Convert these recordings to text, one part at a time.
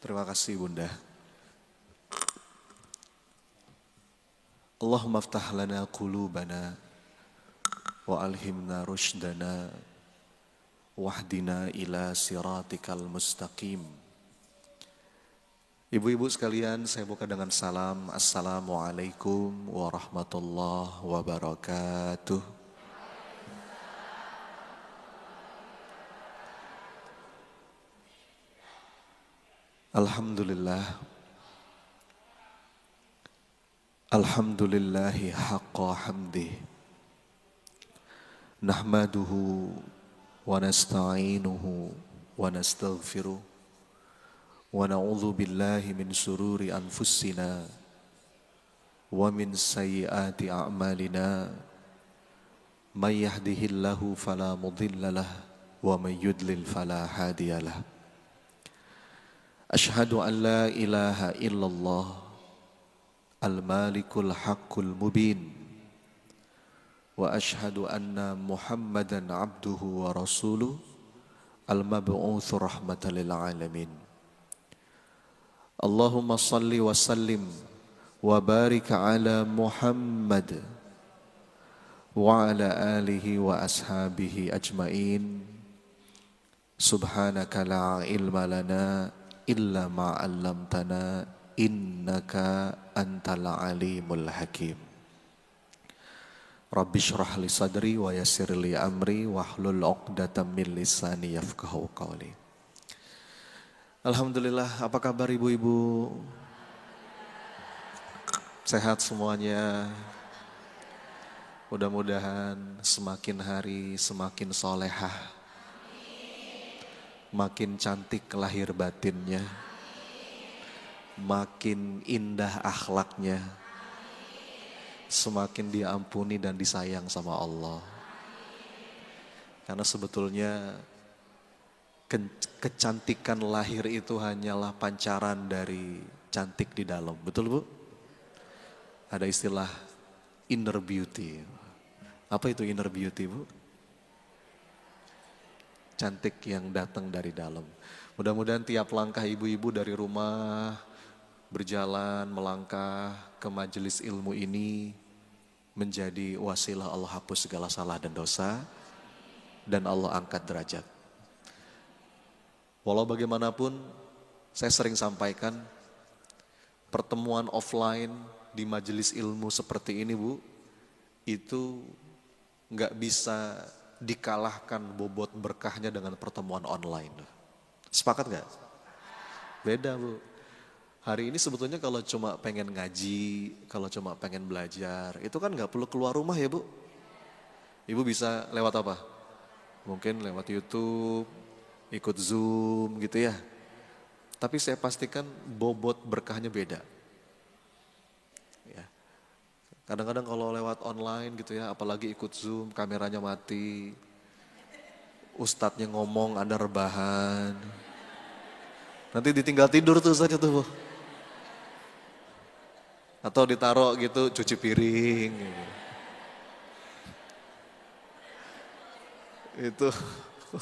Terima kasih Bunda. Allahumma aftah lana qulubana wa alhimna rushdana wahdina ila siratikal mustaqim. Ibu-ibu sekalian, saya buka dengan salam. Assalamualaikum warahmatullahi wabarakatuh. Alhamdulillah. Alhamdulillahi haqqa hamdih. Nahmaduhu wa nasta'inuhu wa nastaghfiruh. Wa na'udzu billahi min sururi anfusina wa min sayyiati a'malina. May yahdihillahu fala mudhillalah wa may yudlil fala hadiyalah. Ashhadu an la ilaha illallah al-malikul haqqul mubin wa ashhadu anna Muhammadan abduhu wa rasuluh al-mab'utsu rahmatan lil alamin. Allahumma salli wa sallim wa barik ala Muhammad wa ala alihi wa ashabihi ajmain. Subhanaka la ilma lana illa ma 'allamtana innaka antal alimul hakim. Rabbi shrah li sadri wa yassir li amri wahlul 'uqdatam min lisani yafqahu qawli. Alhamdulillah, apa kabar ibu-ibu? Sehat semuanya? Mudah-mudahan semakin hari semakin solehah, makin cantik lahir batinnya, makin indah akhlaknya, semakin diampuni dan disayang sama Allah. Karena sebetulnya kecantikan lahir itu hanyalah pancaran dari cantik di dalam. Betul Bu? Ada istilah inner beauty. Apa itu inner beauty Bu? Cantik yang datang dari dalam. Mudah-mudahan tiap langkah ibu-ibu dari rumah berjalan melangkah ke majelis ilmu ini menjadi wasilah Allah hapus segala salah dan dosa dan Allah angkat derajat. Walau bagaimanapun saya sering sampaikan pertemuan offline di majelis ilmu seperti ini Bu, itu nggak bisa dikalahkan bobot berkahnya dengan pertemuan online. Sepakat gak? Beda Bu. Hari ini sebetulnya kalau cuma pengen ngaji, kalau cuma pengen belajar, itu kan gak perlu keluar rumah ya Bu. Ibu bisa lewat apa? Mungkin lewat YouTube, ikut Zoom gitu ya. Tapi saya pastikan bobot berkahnya beda. Kadang-kadang kalau lewat online gitu ya, apalagi ikut Zoom, kameranya mati, ustadznya ngomong, Anda rebahan. Nanti ditinggal tidur tuh saja tuh. Atau ditaruh gitu, cuci piring. Gitu. Itu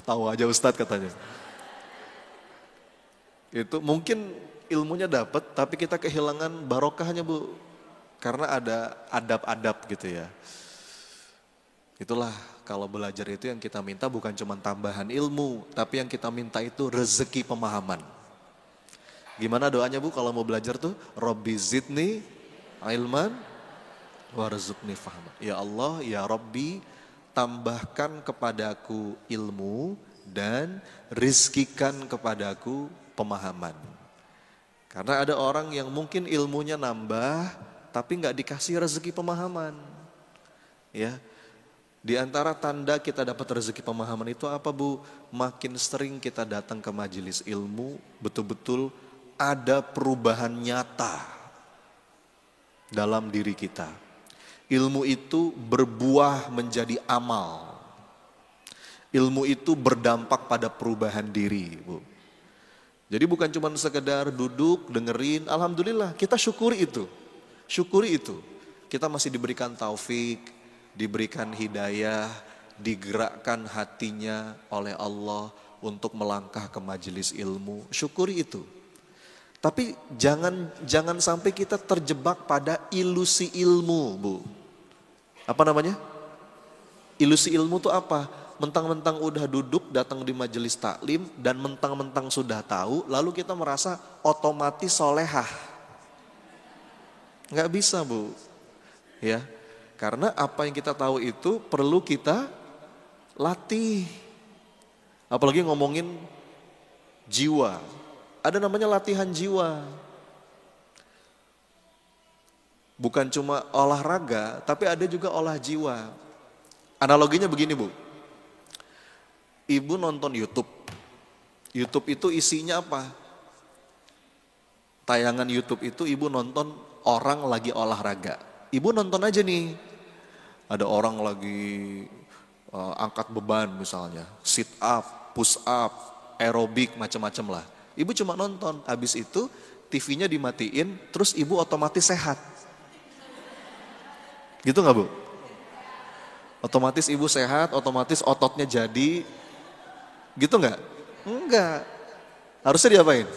tahu aja ustadz katanya. Itu mungkin ilmunya dapat, tapi kita kehilangan barokahnya Bu. Karena ada adab-adab gitu ya. Itulah kalau belajar itu yang kita minta bukan cuma tambahan ilmu, tapi yang kita minta itu rezeki pemahaman. Gimana doanya Bu kalau mau belajar tuh? Rabbi zidni ilman warzuqni fahman. Ya Allah, ya Rabbi, tambahkan kepadaku ilmu dan rizkikan kepadaku pemahaman. Karena ada orang yang mungkin ilmunya nambah, tapi nggak dikasih rezeki pemahaman. Ya, di antara tanda kita dapat rezeki pemahaman itu apa Bu? Makin sering kita datang ke majelis ilmu, betul-betul ada perubahan nyata dalam diri kita. Ilmu itu berbuah menjadi amal. Ilmu itu berdampak pada perubahan diri Bu. Jadi bukan cuma sekedar duduk, dengerin, alhamdulillah kita syukuri itu. Syukuri itu, kita masih diberikan taufik, diberikan hidayah, digerakkan hatinya oleh Allah untuk melangkah ke majelis ilmu. Syukuri itu. Tapi jangan sampai kita terjebak pada ilusi ilmu, Bu. Apa namanya? Ilusi ilmu itu apa? Mentang-mentang udah duduk datang di majelis taklim dan mentang-mentang sudah tahu, lalu kita merasa otomatis solehah. Nggak bisa, Bu. Ya, karena apa yang kita tahu itu perlu kita latih. Apalagi ngomongin jiwa. Ada namanya latihan jiwa. Bukan cuma olahraga, tapi ada juga olah jiwa. Analoginya begini, Bu. Ibu nonton YouTube. YouTube itu isinya apa? Tayangan YouTube itu ibu nonton orang lagi olahraga. Ibu nonton aja nih. Ada orang lagi angkat beban misalnya. Sit up, push up, aerobik, macam-macam lah. Ibu cuma nonton. Habis itu TV-nya dimatiin, terus ibu otomatis sehat. Gitu gak, Bu? Otomatis ibu sehat, otomatis ototnya jadi. Gitu nggak? Enggak. Harusnya diapain?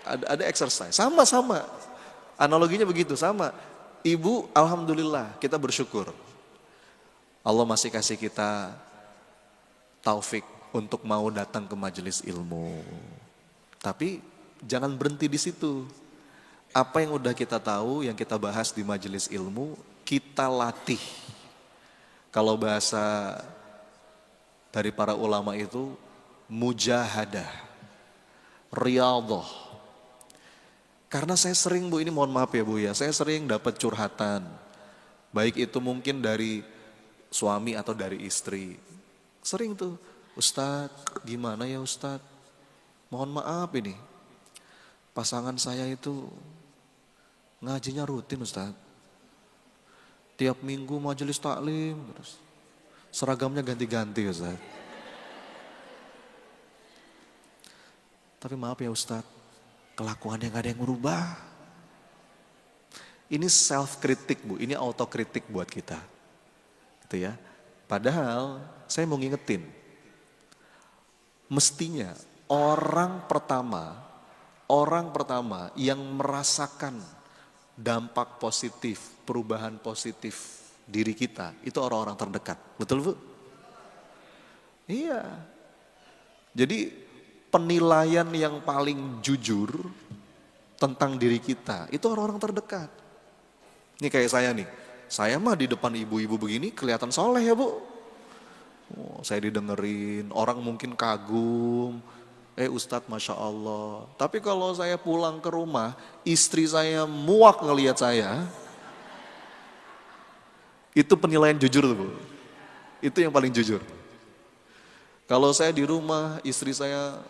Ada exercise. Sama. Analoginya begitu, sama. Ibu, alhamdulillah, kita bersyukur. Allah masih kasih kita taufik untuk mau datang ke majelis ilmu. Tapi jangan berhenti di situ. Apa yang udah kita tahu, yang kita bahas di majelis ilmu, kita latih. Kalau bahasa dari para ulama itu mujahadah, riyadhah. Karena saya sering, Bu, ini mohon maaf ya, Bu ya, saya sering dapat curhatan. Baik itu mungkin dari suami atau dari istri. Sering tuh, Ustadz gimana ya Ustadz? Mohon maaf ini, pasangan saya itu ngajinya rutin Ustadz. Tiap minggu majelis taklim terus. Seragamnya ganti-ganti Ustaz. Tapi maaf ya Ustaz, kelakuannya gak ada yang berubah. Ini self kritik, Bu, ini autokritik buat kita. Gitu ya. Padahal saya mau ngingetin. Mestinya orang pertama yang merasakan dampak positif, perubahan positif diri kita, itu orang-orang terdekat. Betul, Bu? Iya. Jadi penilaian yang paling jujur tentang diri kita, itu orang-orang terdekat. Ini kayak saya nih. Saya mah di depan ibu-ibu begini kelihatan soleh ya, Bu. Oh, saya didengerin, orang mungkin kagum. Ustadz Masya Allah. Tapi kalau saya pulang ke rumah, istri saya muak ngelihat saya. Itu penilaian jujur tuh, Bu. Itu yang paling jujur. Kalau saya di rumah, istri saya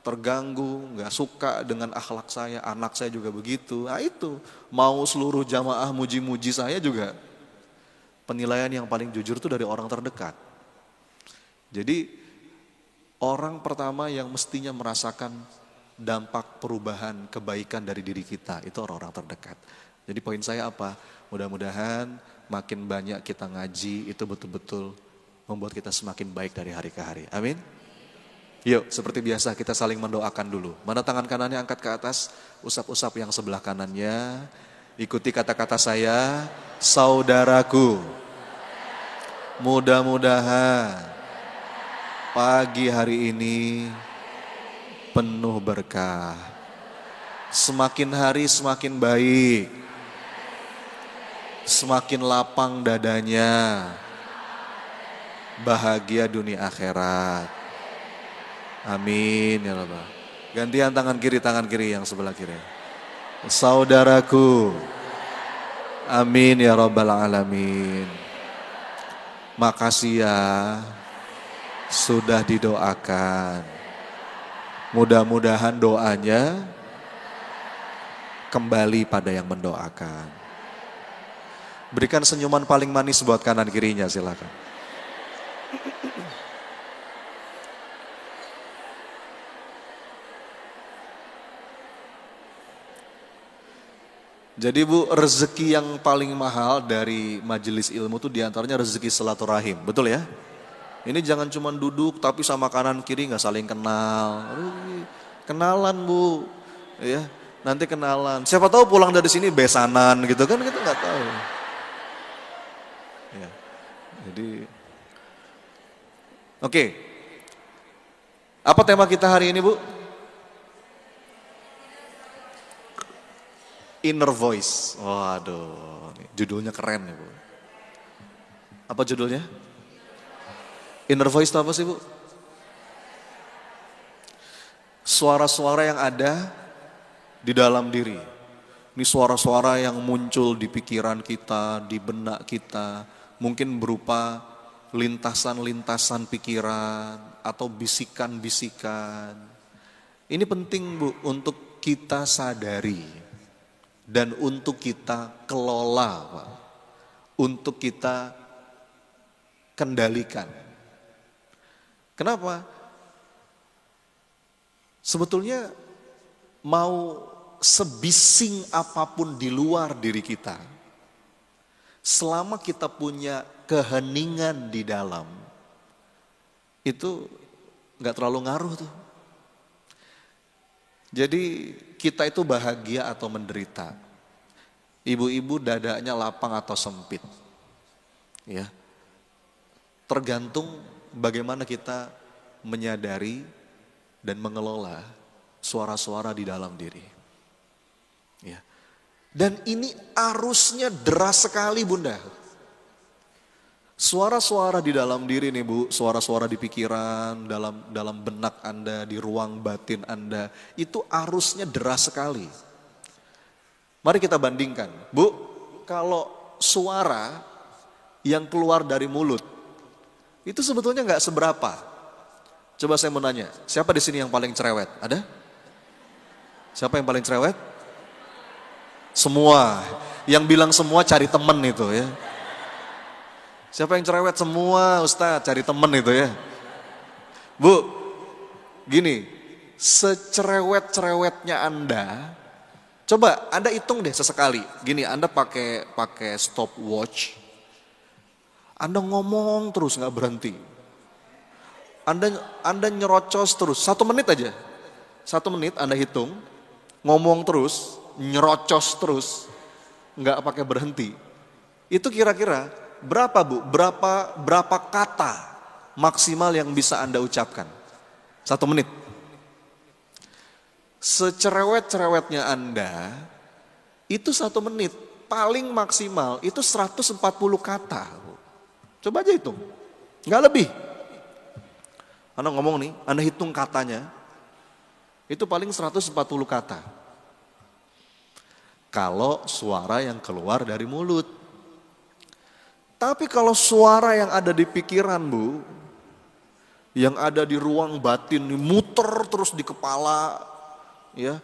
terganggu, gak suka dengan akhlak saya, anak saya juga begitu. Nah itu, mau seluruh jamaah muji-muji saya juga. Penilaian yang paling jujur itu dari orang terdekat. Jadi orang pertama yang mestinya merasakan dampak perubahan kebaikan dari diri kita, itu orang-orang terdekat. Jadi poin saya apa? Mudah-mudahan makin banyak kita ngaji, itu betul-betul membuat kita semakin baik dari hari ke hari. Amin. Yuk, seperti biasa kita saling mendoakan dulu. Mana tangan kanannya angkat ke atas, usap-usap yang sebelah kanannya. Ikuti kata-kata saya, saudaraku. Mudah-mudahan pagi hari ini penuh berkah. Semakin hari semakin baik. Semakin lapang dadanya. Bahagia dunia akhirat. Amin ya Rabbal. Gantian tangan kiri yang sebelah kiri. Saudaraku. Amin ya Rabbal alamin. Makasih ya. Sudah didoakan. Mudah-mudahan doanya kembali pada yang mendoakan. Berikan senyuman paling manis buat kanan kirinya, silakan. Jadi Bu, rezeki yang paling mahal dari majelis ilmu itu diantaranya rezeki silaturahim, betul ya? Ini jangan cuma duduk tapi sama kanan kiri nggak saling kenal. Kenalan Bu, Ya, nanti kenalan. Siapa tahu pulang dari sini besanan gitu kan, kita nggak tahu. Ya, jadi, oke. Apa tema kita hari ini, Bu? Inner voice. Waduh, judulnya keren nih, Bu. Apa judulnya? Inner voice itu apa sih, Bu? Suara-suara yang ada di dalam diri. Ini suara-suara yang muncul di pikiran kita, di benak kita. Mungkin berupa lintasan-lintasan pikiran atau bisikan-bisikan. Ini penting, Bu, untuk kita sadari dan untuk kita kelola, Pak. Untuk kita kendalikan. Kenapa? Sebetulnya mau sebising apapun di luar diri kita, selama kita punya keheningan di dalam, itu gak terlalu ngaruh tuh. Jadi kita itu bahagia atau menderita. Ibu-ibu dadanya lapang atau sempit. Ya. Tergantung bagaimana kita menyadari dan mengelola suara-suara di dalam diri. Ya. Dan ini arusnya deras sekali, Bunda. Suara-suara di dalam diri nih, Bu, suara-suara di pikiran, dalam benak Anda, di ruang batin Anda, itu arusnya deras sekali. Mari kita bandingkan. Bu, kalau suara yang keluar dari mulut, itu sebetulnya nggak seberapa. Coba saya mau nanya, siapa di sini yang paling cerewet? Ada? Siapa yang paling cerewet? Semua. Yang bilang semua cari temen itu ya. Siapa yang cerewet? Semua, Ustadz, cari temen itu ya. Bu, gini, secerewet-cerewetnya Anda, coba Anda hitung deh sesekali. Gini, Anda pakai stopwatch, Anda ngomong terus nggak berhenti. Anda nyerocos terus, 1 menit aja. 1 menit Anda hitung, ngomong terus, nyerocos terus, nggak pakai berhenti. Itu kira-kira berapa, Bu? Berapa kata maksimal yang bisa Anda ucapkan? 1 menit. Secerewet-cerewetnya Anda, itu 1 menit. Paling maksimal itu 140 kata. Coba aja hitung. Nggak lebih. Anda ngomong nih, Anda hitung katanya, itu paling 140 kata. Kalau suara yang keluar dari mulut. Tapi kalau suara yang ada di pikiran, Bu, yang ada di ruang batin, muter terus di kepala, ya,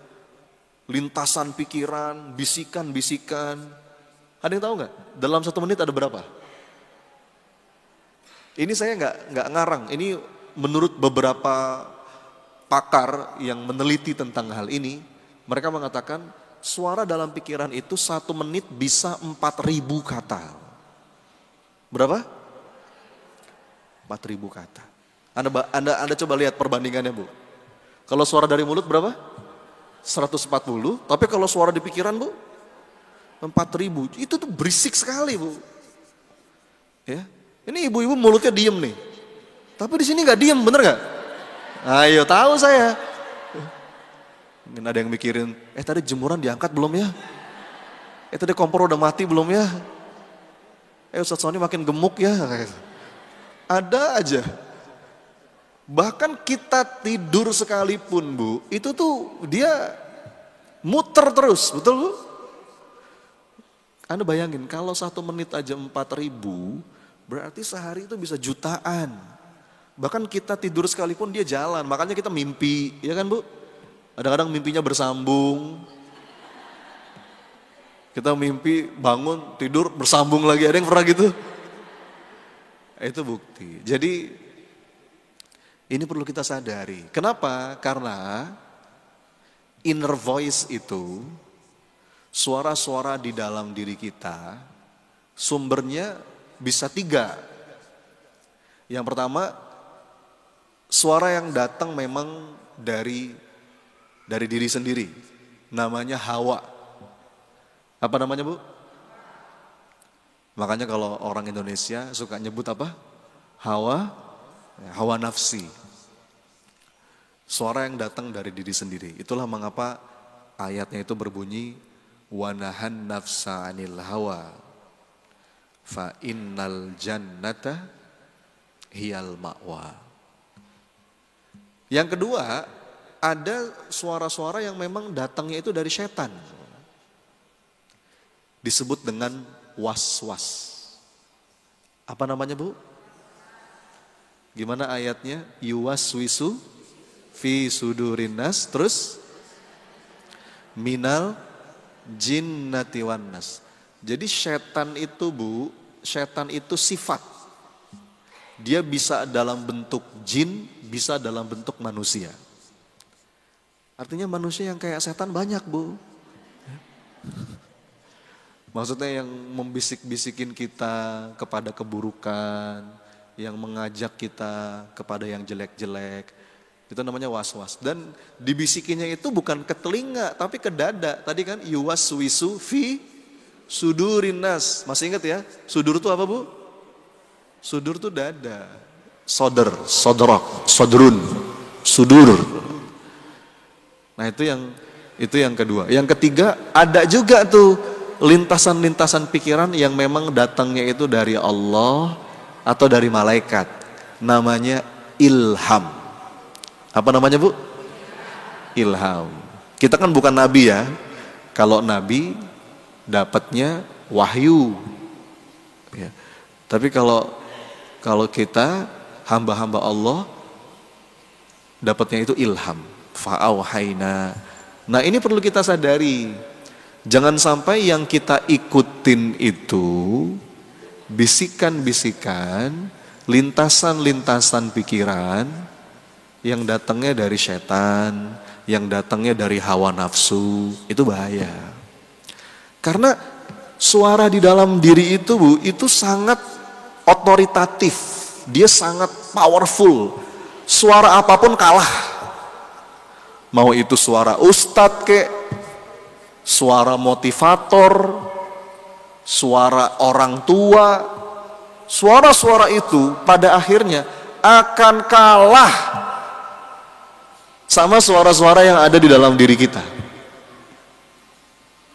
lintasan pikiran, bisikan-bisikan. Ada yang tahu nggak? Dalam 1 menit ada berapa? Ini saya nggak ngarang. Ini menurut beberapa pakar yang meneliti tentang hal ini, mereka mengatakan suara dalam pikiran itu 1 menit bisa 4.000 kata. Berapa? 4.000 kata. Anda coba lihat perbandingannya, Bu. Kalau suara dari mulut berapa? 140, tapi kalau suara di pikiran, Bu, 4.000. Itu tuh berisik sekali, Bu. Ya. Ini ibu-ibu mulutnya diem nih. Tapi di sini nggak diem, bener nggak? Ayo, tahu saya. Mungkin ada yang mikirin, tadi jemuran diangkat belum ya? Tadi kompor udah mati belum ya? Ustadz Sony makin gemuk ya. Ada aja. Bahkan kita tidur sekalipun, Bu, itu tuh dia muter terus, betul, Bu? Anda bayangin kalau 1 menit aja 4.000, berarti sehari itu bisa jutaan. Bahkan kita tidur sekalipun dia jalan, makanya kita mimpi, ya kan, Bu? Kadang-kadang mimpinya bersambung. Kita mimpi, bangun, tidur, bersambung lagi. Ada yang pernah gitu? Itu bukti. Jadi ini perlu kita sadari. Kenapa? Karena inner voice itu, suara-suara di dalam diri kita, sumbernya bisa 3. Yang pertama, suara yang datang memang dari diri sendiri. namanya Hawa. Apa namanya Bu? Makanya kalau orang Indonesia suka nyebut apa? Hawa, hawa nafsi. Suara yang datang dari diri sendiri. Itulah mengapa ayatnya itu berbunyi wanahan nafsa anil hawa fa innal jannata hiyal ma'wa. Yang kedua, ada suara-suara yang memang datangnya itu dari setan. Disebut dengan was-was. Apa namanya Bu? Gimana ayatnya? Yuwaswisu fi sudurin nas, terus minal jinnati wan nas. Jadi setan itu Bu, setan itu sifat. Dia bisa dalam bentuk jin, bisa dalam bentuk manusia. Artinya manusia yang kayak setan banyak Bu. Maksudnya yang membisik-bisikin kita kepada keburukan, yang mengajak kita kepada yang jelek-jelek. Itu namanya was-was. Dan dibisikinya itu bukan ke telinga, tapi ke dada. Tadi kan yuwaswisu fi sudurin nas. Masih ingat ya? Sudur itu apa Bu? Sudur itu dada. Sodor, sodorok, sodrun, sudur. Nah itu yang kedua. Yang ketiga ada juga tuh lintasan-lintasan pikiran yang memang datangnya itu dari Allah atau dari malaikat. Namanya ilham. Apa namanya Bu? Ilham. Kita kan bukan nabi ya. Kalau nabi dapatnya wahyu. Ya. Tapi kalau kita hamba-hamba Allah dapatnya itu ilham. Fa'auhaina. Nah ini perlu kita sadari. Jangan sampai yang kita ikutin itu bisikan-bisikan, lintasan-lintasan pikiran yang datangnya dari setan, yang datangnya dari hawa nafsu, itu bahaya. Karena suara di dalam diri itu Bu, itu sangat otoritatif, dia sangat powerful. Suara apapun kalah. Mau itu suara ustadz kek, suara motivator, suara orang tua, suara-suara itu pada akhirnya akan kalah sama suara-suara yang ada di dalam diri kita.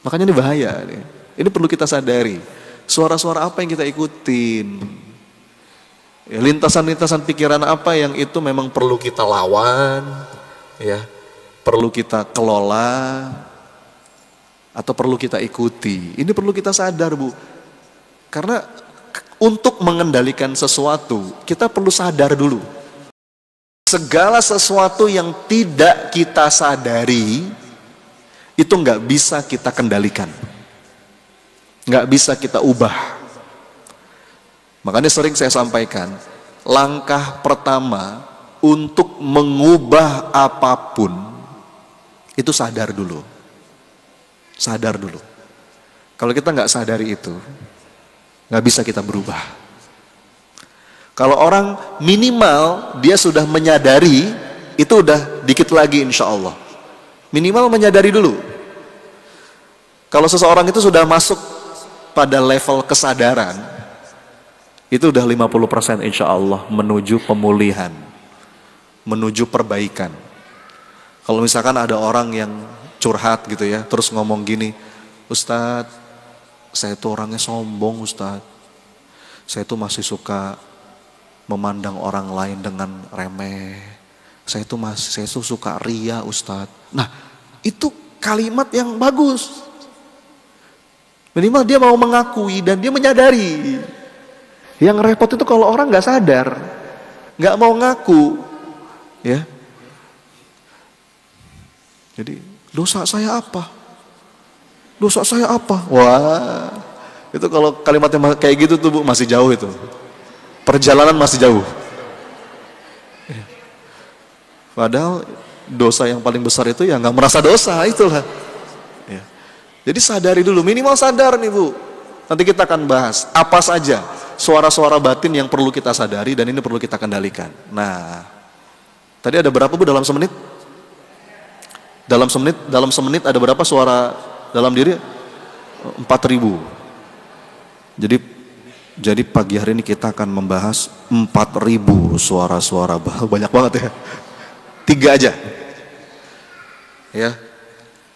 Makanya ini bahaya nih. Ini perlu kita sadari. Suara-suara apa yang kita ikutin? Ya, lintasan-lintasan pikiran apa yang itu memang perlu kita lawan, ya, perlu kita kelola, atau perlu kita ikuti. Ini perlu kita sadar Bu. Karena untuk mengendalikan sesuatu, kita perlu sadar dulu. Segala sesuatu yang tidak kita sadari, itu nggak bisa kita kendalikan. Nggak bisa kita ubah. Makanya sering saya sampaikan, langkah pertama untuk mengubah apapun, itu sadar dulu. Sadar dulu. Kalau kita nggak sadari itu, nggak bisa kita berubah. Kalau orang minimal dia sudah menyadari, itu udah dikit lagi insya Allah. Minimal menyadari dulu. Kalau seseorang itu sudah masuk pada level kesadaran, itu udah 50% insya Allah menuju pemulihan, menuju perbaikan. Kalau misalkan ada orang yang curhat gitu ya, terus ngomong gini, Ustadz, saya tuh orangnya sombong Ustadz, saya tuh masih suka memandang orang lain dengan remeh, saya tuh suka ria Ustadz. Nah itu kalimat yang bagus, minimal dia mau mengakui dan dia menyadari. Yang repot itu kalau orang nggak sadar, nggak mau ngaku, ya. Jadi dosa saya apa? Dosa saya apa? Wah, itu kalau kalimatnya kayak gitu tuh Bu, masih jauh itu. Perjalanan masih jauh. Padahal dosa yang paling besar itu ya nggak merasa dosa, itulah. Ya. Jadi sadari dulu, minimal sadar nih Bu. Nanti kita akan bahas apa saja suara-suara batin yang perlu kita sadari dan ini perlu kita kendalikan. Nah, tadi ada berapa Bu dalam semenit? Dalam semenit ada berapa suara dalam diri? 4.000. Jadi pagi hari ini kita akan membahas 4.000 suara-suara. Banyak banget ya. 3 aja. Ya.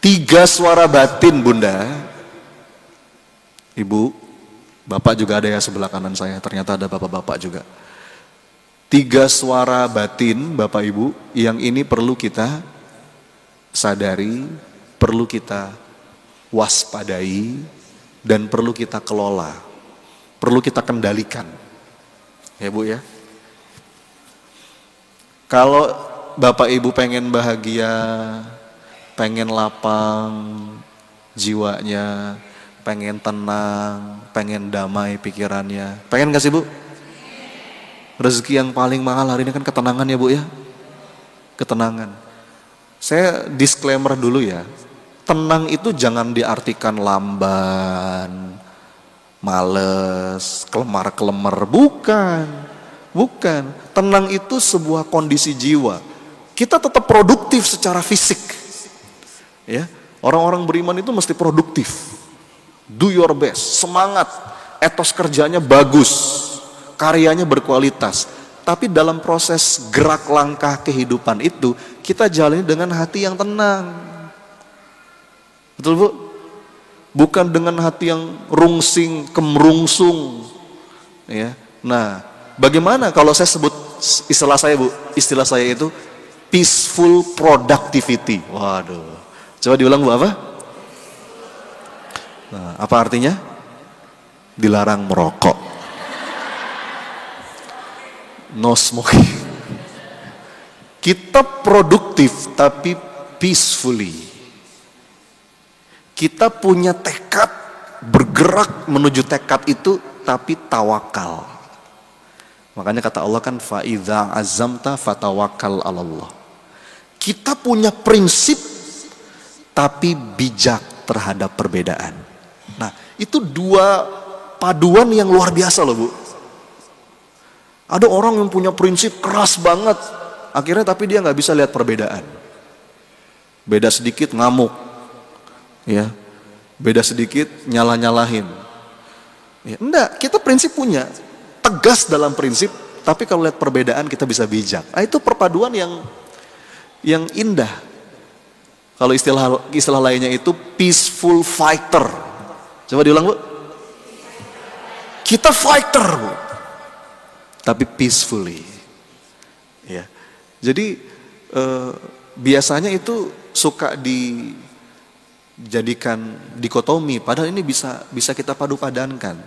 3 suara batin, Bunda. Ibu, Bapak juga ada ya sebelah kanan saya. Ternyata ada bapak-bapak juga. 3 suara batin, Bapak Ibu, yang ini perlu kita sadari, perlu kita waspadai, dan perlu kita kelola, perlu kita kendalikan. Ya Bu ya. Kalau Bapak Ibu pengen bahagia, pengen lapang jiwanya, pengen tenang, pengen damai pikirannya, pengen gak sih Bu? Rezeki yang paling mahal hari ini kan ketenangan ya Bu ya. Ketenangan. Saya disclaimer dulu ya, tenang itu jangan diartikan lamban, males, kelemar-kelemar, bukan. Tenang itu sebuah kondisi jiwa. Kita tetap produktif secara fisik. Ya, orang-orang beriman itu mesti produktif. Do your best, semangat, etos kerjanya bagus, karyanya berkualitas. Tapi dalam proses gerak langkah kehidupan itu, kita jalani dengan hati yang tenang. Betul Bu? Bukan dengan hati yang rungsing, kemerungsung. Ya. Nah, bagaimana kalau saya sebut istilah saya Bu? Istilah saya itu peaceful productivity. Waduh. Coba diulang Bu apa? Nah, apa artinya? Dilarang merokok. No smoking. Kita produktif tapi peacefully. Kita punya tekad bergerak menuju tekad itu tapi tawakal. Makanya kata Allah kan fa idza azamta fatawakkal 'alallah. Kita punya prinsip tapi bijak terhadap perbedaan. Nah, itu 2 paduan yang luar biasa loh Bu. Ada orang yang punya prinsip keras banget, akhirnya tapi dia nggak bisa lihat perbedaan. Beda sedikit ngamuk, ya. Beda sedikit nyalah-nyalahin. Ya, enggak, kita prinsip punya, tegas dalam prinsip, tapi kalau lihat perbedaan kita bisa bijak. Nah, itu perpaduan yang indah. Kalau istilah lainnya itu peaceful fighter. Coba diulang Bu. Kita fighter Bu. Tapi peacefully, ya. Jadi biasanya itu suka dijadikan dikotomi, padahal ini bisa kita padu padankan.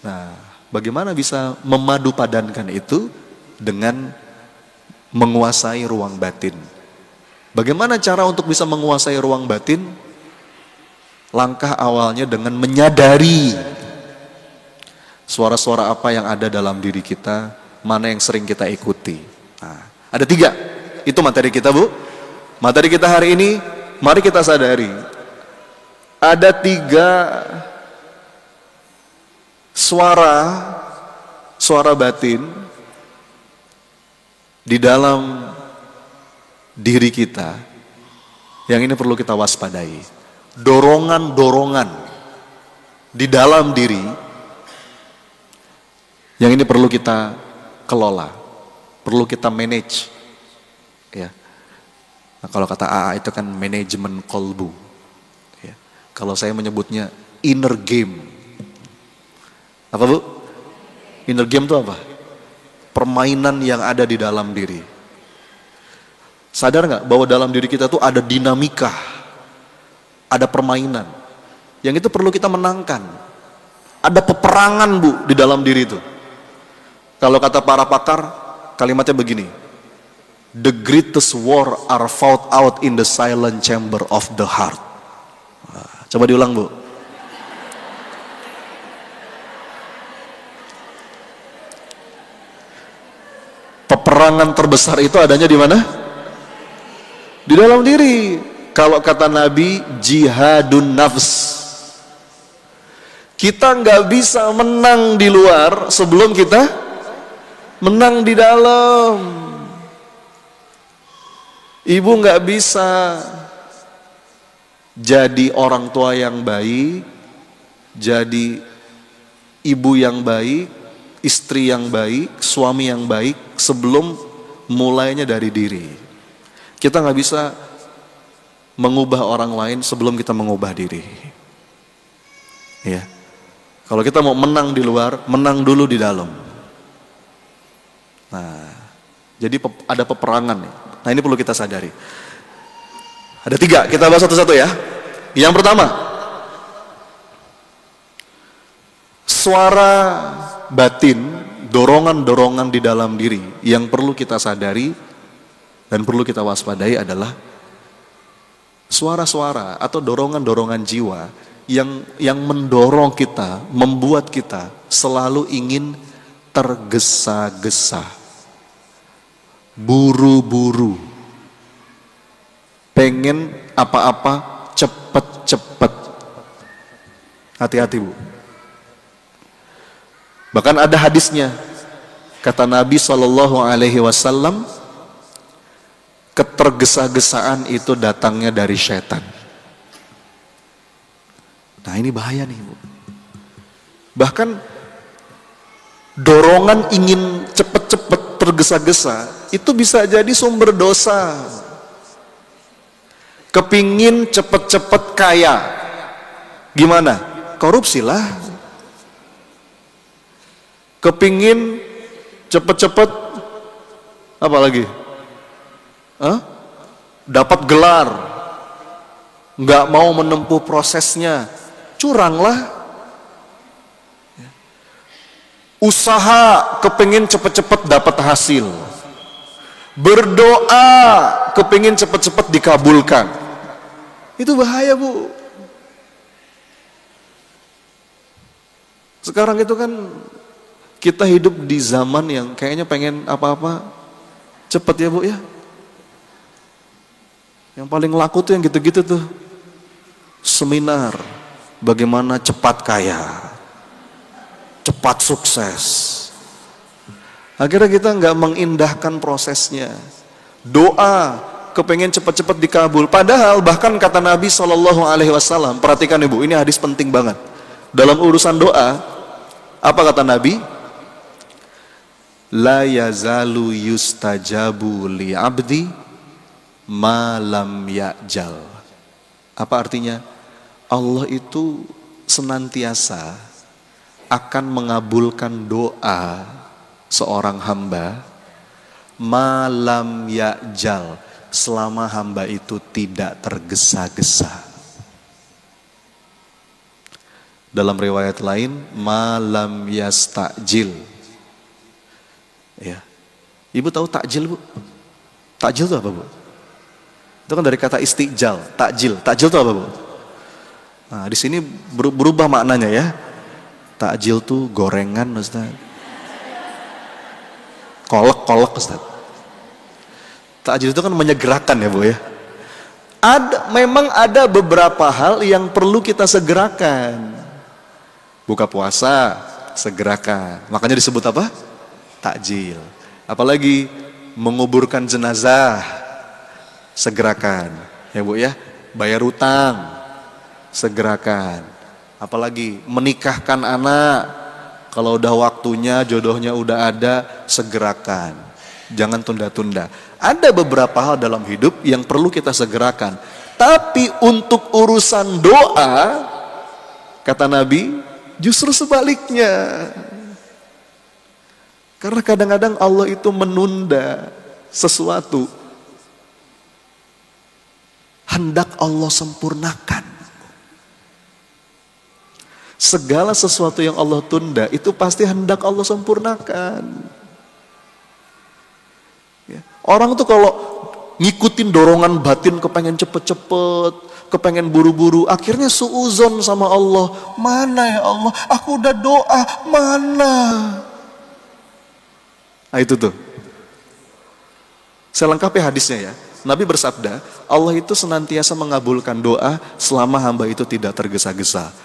Nah, bagaimana bisa memadu padankan itu dengan menguasai ruang batin? Bagaimana cara untuk bisa menguasai ruang batin? Langkah awalnya dengan menyadari suara-suara apa yang ada dalam diri kita, mana yang sering kita ikuti. Nah, ada 3, itu materi kita Bu. Materi kita hari ini, mari kita sadari. Ada 3 suara batin di dalam diri kita, yang ini perlu kita waspadai. Dorongan-dorongan di dalam diri, yang ini perlu kita kelola, perlu kita manage, ya. Nah, kalau kata AA itu kan manajemen kolbu, ya. Kalau saya menyebutnya inner game. Apa Bu? Inner game itu apa? Permainan yang ada di dalam diri. Sadar nggak bahwa dalam diri kita tuh ada dinamika, ada permainan, yang itu perlu kita menangkan. Ada peperangan Bu di dalam diri itu. Kalau kata para pakar, kalimatnya begini. The greatest war are fought out in the silent chamber of the heart. Nah, coba diulang Bu. Peperangan terbesar itu adanya di mana? Di dalam diri. Kalau kata Nabi, jihadun nafs. Kita nggak bisa menang di luar sebelum kita menang di dalam. Ibu nggak bisa jadi orang tua yang baik, jadi ibu yang baik, istri yang baik, suami yang baik sebelum mulainya dari diri. Kita nggak bisa mengubah orang lain sebelum kita mengubah diri. Ya. Kalau kita mau menang di luar, menang dulu di dalam. Nah, jadi ada peperangan nih. Nah, ini perlu kita sadari. Ada 3, kita bahas satu-satu ya. Yang pertama, suara batin, dorongan-dorongan di dalam diri yang perlu kita sadari dan perlu kita waspadai adalah suara-suara atau dorongan-dorongan jiwa yang mendorong kita, membuat kita selalu ingin tergesa-gesa, buru-buru, pengen apa-apa cepet-cepet. Hati-hati, Bu. Bahkan ada hadisnya, kata Nabi SAW, ketergesa-gesaan itu datangnya dari setan. Nah, ini bahaya nih, Bu. Bahkan dorongan ingin cepet-cepet, tergesa-gesa itu bisa jadi sumber dosa. Kepingin cepet-cepet kaya, gimana? Korupsilah. Kepingin cepet-cepet apa lagi? Dapat gelar, nggak mau menempuh prosesnya, curanglah. Usaha kepingin cepet-cepet dapat hasil, berdoa kepingin cepet-cepet dikabulkan. Itu bahaya, Bu. Sekarang itu kan kita hidup di zaman yang kayaknya pengen apa-apa cepet ya, Bu ya. Yang paling laku tuh yang gitu-gitu tuh. Seminar bagaimana cepat kaya, cepat sukses. Akhirnya kita nggak mengindahkan prosesnya. Doa kepengen cepat-cepat dikabul. Padahal bahkan kata Nabi SAW, perhatikan Ibu, ini hadis penting banget. Dalam urusan doa, apa kata Nabi? La yazalu yustajabu li abdi ma lam ya'jal. Apa artinya? Allah itu senantiasa akan mengabulkan doa seorang hamba ma lam ya'jal, selama hamba itu tidak tergesa-gesa. Dalam riwayat lain ma lam yastajil. Ya. Ibu tahu takjil, Bu? Takjil itu apa, Bu? Itu kan dari kata istijal, takjil. Takjil itu apa, Bu? Nah, di sini berubah maknanya ya. Takjil tuh gorengan, Ustaz. Kolek-kolek, Ustaz. Takjil itu kan menyegerakan ya, Bu ya. Memang ada beberapa hal yang perlu kita segerakan. Buka puasa, segerakan. Makanya disebut apa? Takjil. Apalagi menguburkan jenazah, segerakan. Ya, Bu ya. Bayar utang, segerakan. Apalagi menikahkan anak, kalau udah waktunya, jodohnya udah ada, segerakan. Jangan tunda-tunda. Ada beberapa hal dalam hidup yang perlu kita segerakan. Tapi untuk urusan doa, kata Nabi, justru sebaliknya. Karena kadang-kadang Allah itu menunda sesuatu. Hendak Allah sempurnakan. Segala sesuatu yang Allah tunda itu pasti hendak Allah sempurnakan. Ya. Orang tuh kalau ngikutin dorongan batin kepengen cepet-cepet, kepengen buru-buru, akhirnya suuzon sama Allah. Mana ya Allah, aku udah doa, mana? Nah itu tuh. Saya lengkapi hadisnya ya. Nabi bersabda, Allah itu senantiasa mengabulkan doa selama hamba itu tidak tergesa-gesa.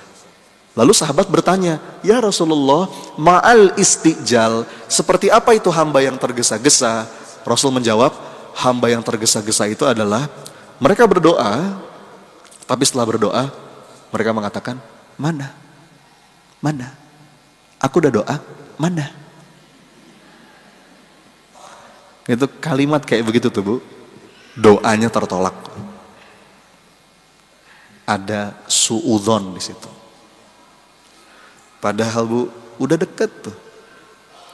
Lalu sahabat bertanya, ya Rasulullah, ma'al istijal, seperti apa itu hamba yang tergesa-gesa? Rasul menjawab, hamba yang tergesa-gesa itu adalah mereka berdoa, Tapi setelah berdoa, mereka mengatakan, mana? Mana? Aku udah doa, mana? Itu kalimat kayak begitu tuh Bu. Doanya tertolak. Ada suudzon di situ. Padahal Bu, udah deket tuh.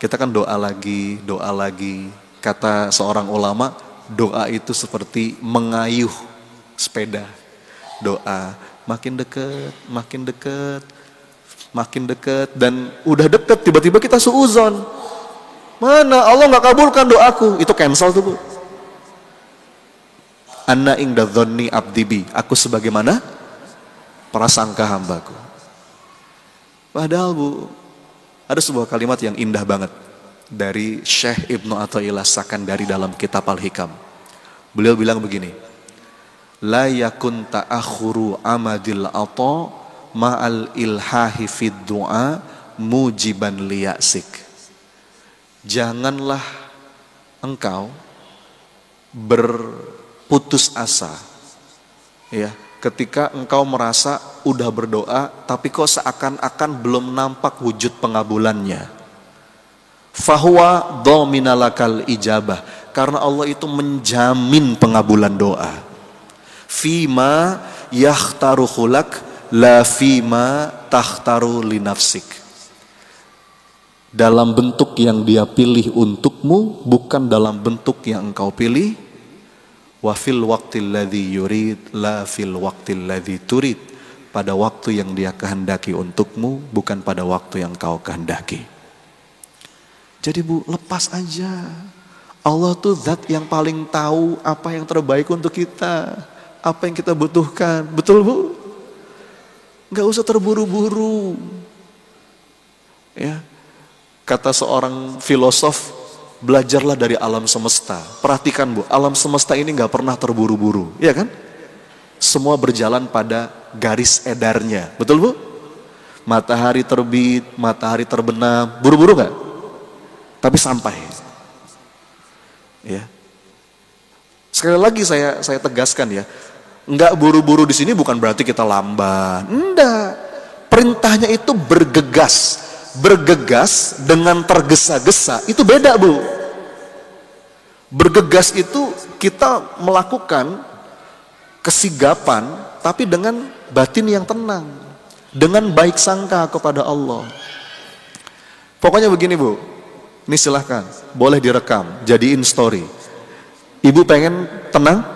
Kita kan doa lagi, doa lagi. Kata seorang ulama, doa itu seperti mengayuh sepeda. Doa makin dekat, makin dekat, makin dekat, dan udah deket tiba-tiba kita suudzon. Mana Allah nggak kabulkan doaku, itu cancel tuh Bu. Anna inda dzanni abdi bi, aku sebagaimana prasangka hambaku. Padahal Bu, ada sebuah kalimat yang indah banget dari Syekh Ibnu Athaillah Sakandari dalam kitab Al-Hikam. Beliau bilang begini, la yakun ta'akhuru amadil ata ma'al ilhahi fid du'a mujiban liyasik. Janganlah engkau berputus asa ya, ketika engkau merasa udah berdoa tapi kok seakan-akan belum nampak wujud pengabulannya. Fahuwa dhaminalakal ijabah, karena Allah itu menjamin pengabulan doa. Fima yakhtaru khulak la fima takhtaru li nafsik. Dalam bentuk yang dia pilih untukmu, bukan dalam bentuk yang engkau pilih. Wa fil waqtil ladzi yurid la fil waqtil ladzi turid. Pada waktu yang dia kehendaki untukmu, bukan pada waktu yang kau kehendaki. Jadi Bu, lepas aja. Allah tuh zat yang paling tahu apa yang terbaik untuk kita, apa yang kita butuhkan. Betul Bu? Gak usah terburu-buru. Ya, kata seorang filosof, belajarlah dari alam semesta. Perhatikan Bu, alam semesta ini gak pernah terburu-buru, ya kan? Semua berjalan pada garis edarnya, betul Bu? Matahari terbit, matahari terbenam, buru-buru gak? Tapi sampai. Ya. Sekali lagi saya tegaskan ya, enggak buru-buru di sini bukan berarti kita lamban. Enggak. Perintahnya itu bergegas. Bergegas dengan tergesa-gesa itu beda Bu. Bergegas itu kita melakukan kesigapan tapi dengan batin yang tenang, dengan baik sangka kepada Allah. Pokoknya begini Bu, ini silahkan, boleh direkam, jadiin story. Ibu pengen tenang?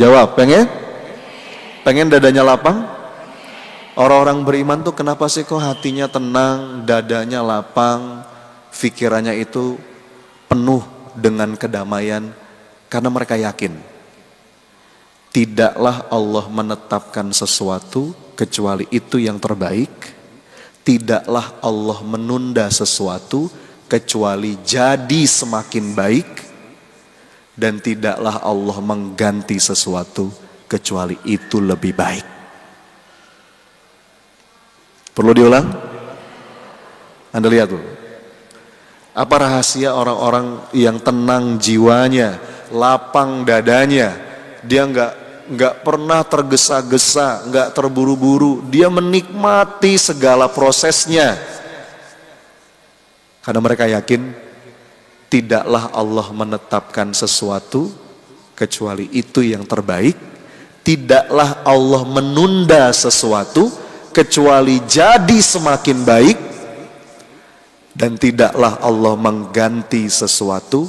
Jawab, pengen? Pengen dadanya lapang? Orang-orang beriman tuh kenapa sih kok hatinya tenang, dadanya lapang, pikirannya itu penuh dengan kedamaian? Karena mereka yakin tidaklah Allah menetapkan sesuatu kecuali itu yang terbaik. Tidaklah Allah menunda sesuatu kecuali jadi semakin baik. Dan tidaklah Allah mengganti sesuatu kecuali itu lebih baik. Perlu diulang? Anda lihat tuh. Apa rahasia orang-orang yang tenang jiwanya, lapang dadanya, dia nggak pernah tergesa-gesa, nggak terburu-buru, dia menikmati segala prosesnya. Karena mereka yakin tidaklah Allah menetapkan sesuatu kecuali itu yang terbaik. Tidaklah Allah menunda sesuatu kecuali jadi semakin baik. Dan tidaklah Allah mengganti sesuatu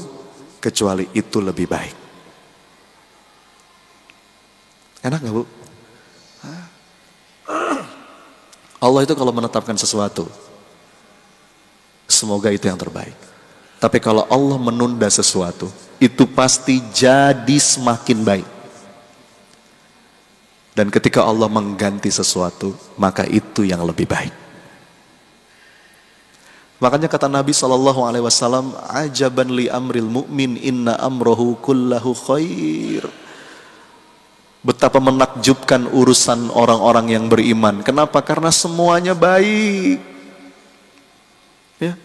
kecuali itu lebih baik. Enak gak Bu? Allah itu kalau menetapkan sesuatu, semoga itu yang terbaik. Tapi kalau Allah menunda sesuatu, itu pasti jadi semakin baik. Dan ketika Allah mengganti sesuatu, maka itu yang lebih baik. Makanya kata Nabi SAW, ajaban li amril mu'min inna amrohu kullahu khair. Betapa menakjubkan urusan orang-orang yang beriman. Kenapa? Karena semuanya baik. Ya,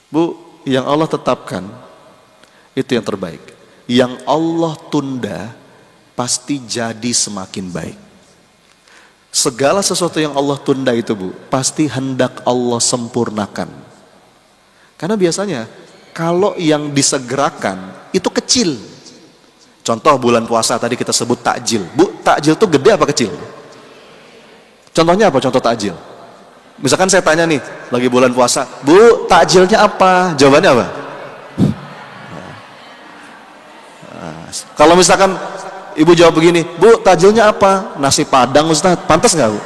Bu, yang Allah tetapkan itu yang terbaik. Yang Allah tunda pasti jadi semakin baik. Segala sesuatu yang Allah tunda itu Bu, pasti hendak Allah sempurnakan. Karena biasanya kalau yang disegerakan itu kecil. Contoh bulan puasa tadi kita sebut takjil. Bu, takjil itu gede apa kecil? Contohnya apa contoh takjil? Misalkan saya tanya nih, lagi bulan puasa, Bu, takjilnya apa? Jawabannya apa? Kalau misalkan ibu jawab begini, Bu, takjilnya apa? Nasi padang Ustaz, pantas nggak Bu?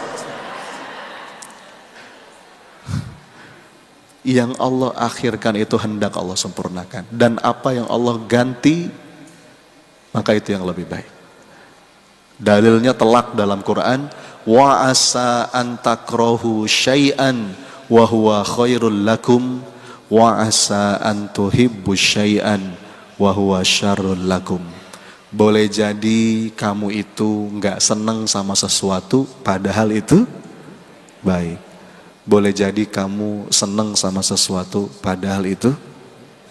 Yang Allah akhirkan itu hendak Allah sempurnakan. Dan apa yang Allah ganti, maka itu yang lebih baik. Dalilnya telak dalam Quran, wa asa an takrahu syai'an wa huwa khairul lakum wa asa an tuhibbu syai'an wa huwa syarrul lakum. Boleh jadi kamu itu nggak senang sama sesuatu padahal itu baik. Boleh jadi kamu senang sama sesuatu padahal itu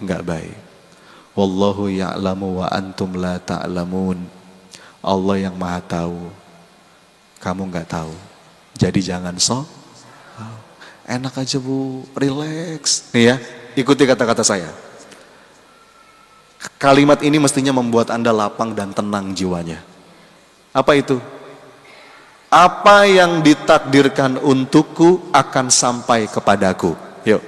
nggak baik. Wallahu ya'lamu wa antum la ta'lamun. Allah yang maha tahu, kamu nggak tahu. Jadi jangan enak aja Bu, relax. Nih ya, ikuti kata-kata saya. Kalimat ini mestinya membuat Anda lapang dan tenang jiwanya. Apa itu? Apa yang ditakdirkan untukku akan sampai kepadaku. Yuk.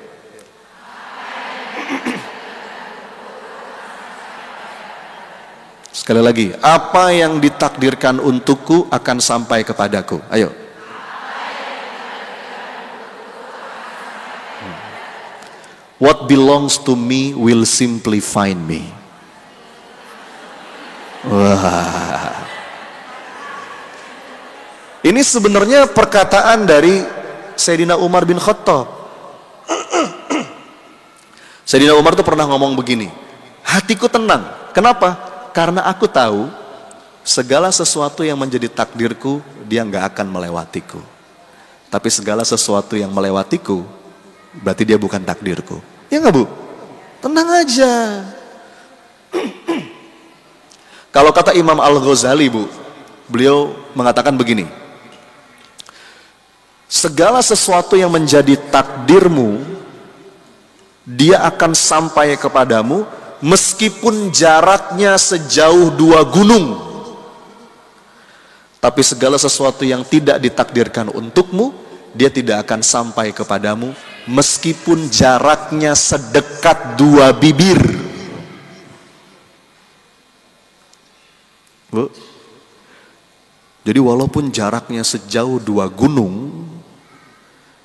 Sekali lagi, apa yang ditakdirkan untukku akan sampai kepadaku. Ayo. What belongs to me will simply find me. Wah. Ini sebenarnya perkataan dari Sayyidina Umar bin Khattab. Sayyidina Umar tuh pernah ngomong begini, hatiku tenang. Kenapa? Karena aku tahu segala sesuatu yang menjadi takdirku, dia nggak akan melewatiku. Tapi segala sesuatu yang melewatiku, berarti dia bukan takdirku. Ya nggak Bu? Tenang aja. Kalau kata Imam Al-Ghazali Bu, beliau mengatakan begini, segala sesuatu yang menjadi takdirmu, dia akan sampai kepadamu meskipun jaraknya sejauh 2 gunung. Tapi segala sesuatu yang tidak ditakdirkan untukmu, dia tidak akan sampai kepadamu meskipun jaraknya sedekat 2 bibir. Bu, jadi walaupun jaraknya sejauh 2 gunung,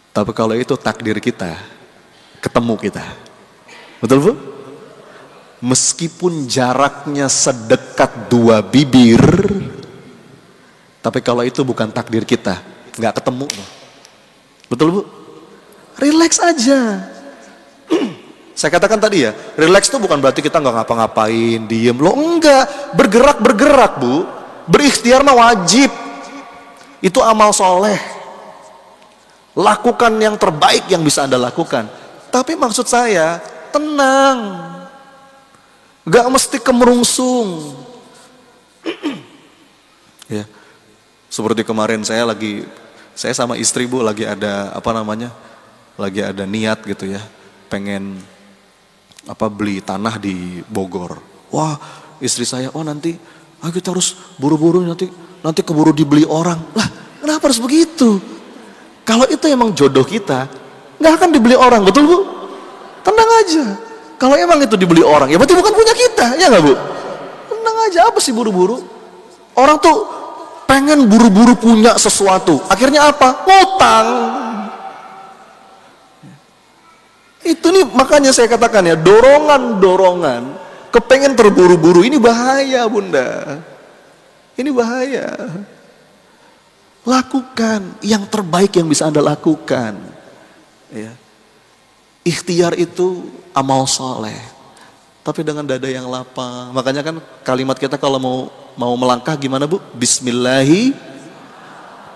tapi kalau itu takdir kita, ketemu kita. Betul Bu? Meskipun jaraknya sedekat 2 bibir, tapi kalau itu bukan takdir kita, nggak ketemu. Betul Bu? Relax aja. Saya katakan tadi ya, relax itu bukan berarti kita nggak ngapa-ngapain, diem. Loh enggak, bergerak Bu. Berikhtiar mah wajib. Itu amal soleh. Lakukan yang terbaik yang bisa Anda lakukan. Tapi maksud saya, tenang. Gak mesti kemerungsung. Ya, seperti kemarin saya sama istri Bu lagi ada lagi ada niat gitu ya, pengen beli tanah di Bogor. Wah, istri saya, nanti kita harus buru-buru, nanti keburu dibeli orang. Lah, kenapa harus begitu? Kalau itu emang jodoh kita, nggak akan dibeli orang, betul Bu? Tenang aja. Kalau emang itu dibeli orang, ya berarti bukan punya kita, ya nggak Bu? Tenang aja, apa sih buru-buru? Orang tuh pengen buru-buru punya sesuatu, akhirnya apa? Ngutang. Itu nih makanya saya katakan ya, dorongan kepengen terburu-buru ini bahaya Bunda. Ini bahaya. Lakukan yang terbaik yang bisa Anda lakukan. Ya. Ikhtiar itu amal soleh, tapi dengan dada yang lapang. Makanya kan kalimat kita kalau mau melangkah gimana Bu? Bismillahi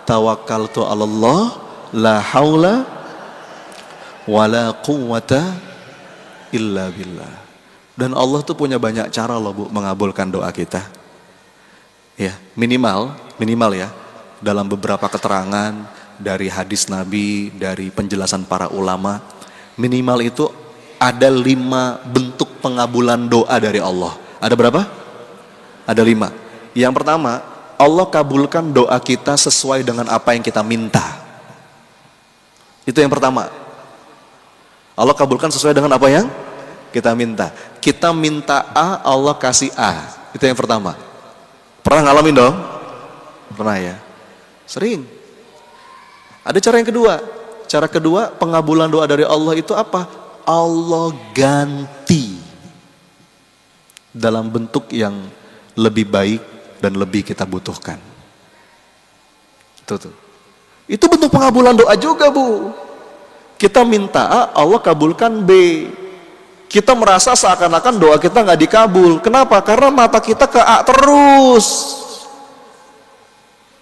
tawakkaltu 'alallah la haula wala quwwata illa billah. Dan Allah tuh punya banyak cara loh Bu mengabulkan doa kita. Ya, minimal ya. dalam beberapa keterangan dari hadis Nabi, dari penjelasan para ulama, minimal itu ada 5 bentuk pengabulan doa dari Allah. Ada berapa? Ada 5. Yang pertama, Allah kabulkan doa kita sesuai dengan apa yang kita minta. Itu yang pertama. Allah kabulkan sesuai dengan apa yang kita minta. Kita minta A, Allah kasih A. Itu yang pertama. Pernah ngalamin dong? Pernah ya? Sering. Ada cara yang kedua. Cara kedua, pengabulan doa dari Allah itu apa? Allah ganti dalam bentuk yang lebih baik dan lebih kita butuhkan. Itu bentuk pengabulan doa juga, Bu. Kita minta A, Allah kabulkan B. Kita merasa seakan-akan doa kita nggak dikabul. Kenapa? Karena mata kita ke A terus.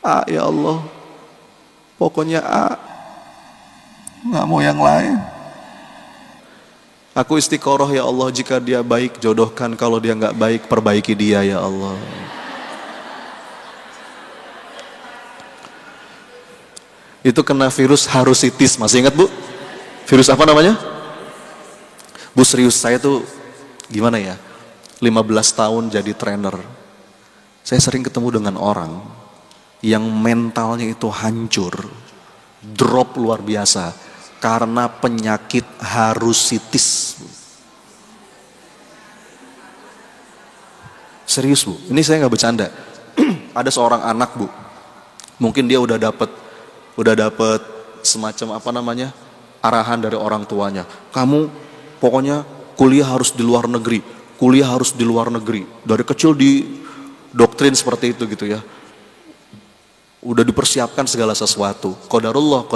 A, ya Allah, pokoknya A, nggak mau yang lain. Aku istiqoroh ya Allah, jika dia baik jodohkan, kalau dia nggak baik perbaiki dia ya Allah. Itu kena virus harusitis, masih ingat Bu? Virus apa namanya? Bu, serius, saya tuh gimana ya, 15 tahun jadi trainer. Saya sering ketemu dengan orang yang mentalnya itu hancur, drop luar biasa karena penyakit harusitis. Serius Bu, ini saya nggak bercanda. Ada seorang anak Bu, mungkin dia udah dapet semacam apa namanya, arahan dari orang tuanya. Kamu pokoknya kuliah harus di luar negeri, kuliah harus di luar negeri. Dari kecil di doktrin seperti itu gitu ya. Udah dipersiapkan segala sesuatu. Qadarullah,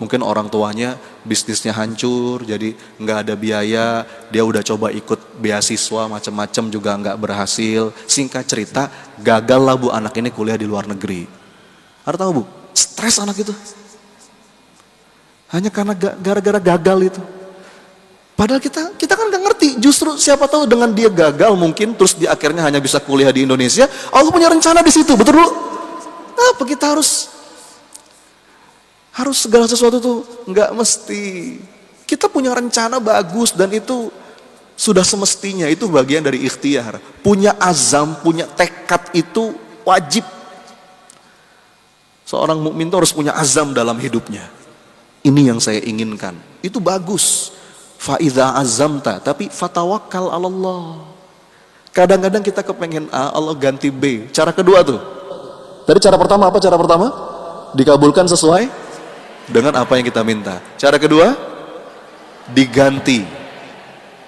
mungkin orang tuanya bisnisnya hancur, jadi nggak ada biaya. Dia udah coba ikut beasiswa macam-macam juga nggak berhasil. Singkat cerita, gagal lah Bu anak ini kuliah di luar negeri. Ada tahu Bu? Stres anak itu. Hanya karena gara-gara gagal itu. Padahal kita kan nggak ngerti. Justru siapa tahu dengan dia gagal mungkin, terus di akhirnya hanya bisa kuliah di Indonesia. Allah punya rencana di situ, betul Bu? Apa kita harus segala sesuatu tuh nggak mesti. Kita punya rencana bagus dan itu sudah semestinya, itu bagian dari ikhtiar. Punya azam, punya tekad itu wajib. Seorang mukmin itu harus punya azam dalam hidupnya. Ini yang saya inginkan. Itu bagus. Fa idza azamta, tapi fatawakkal 'ala Allah. Kadang-kadang kita kepengen A, Allah ganti B. Cara kedua tuh. Tadi cara pertama apa? Cara pertama dikabulkan sesuai dengan apa yang kita minta. Cara kedua diganti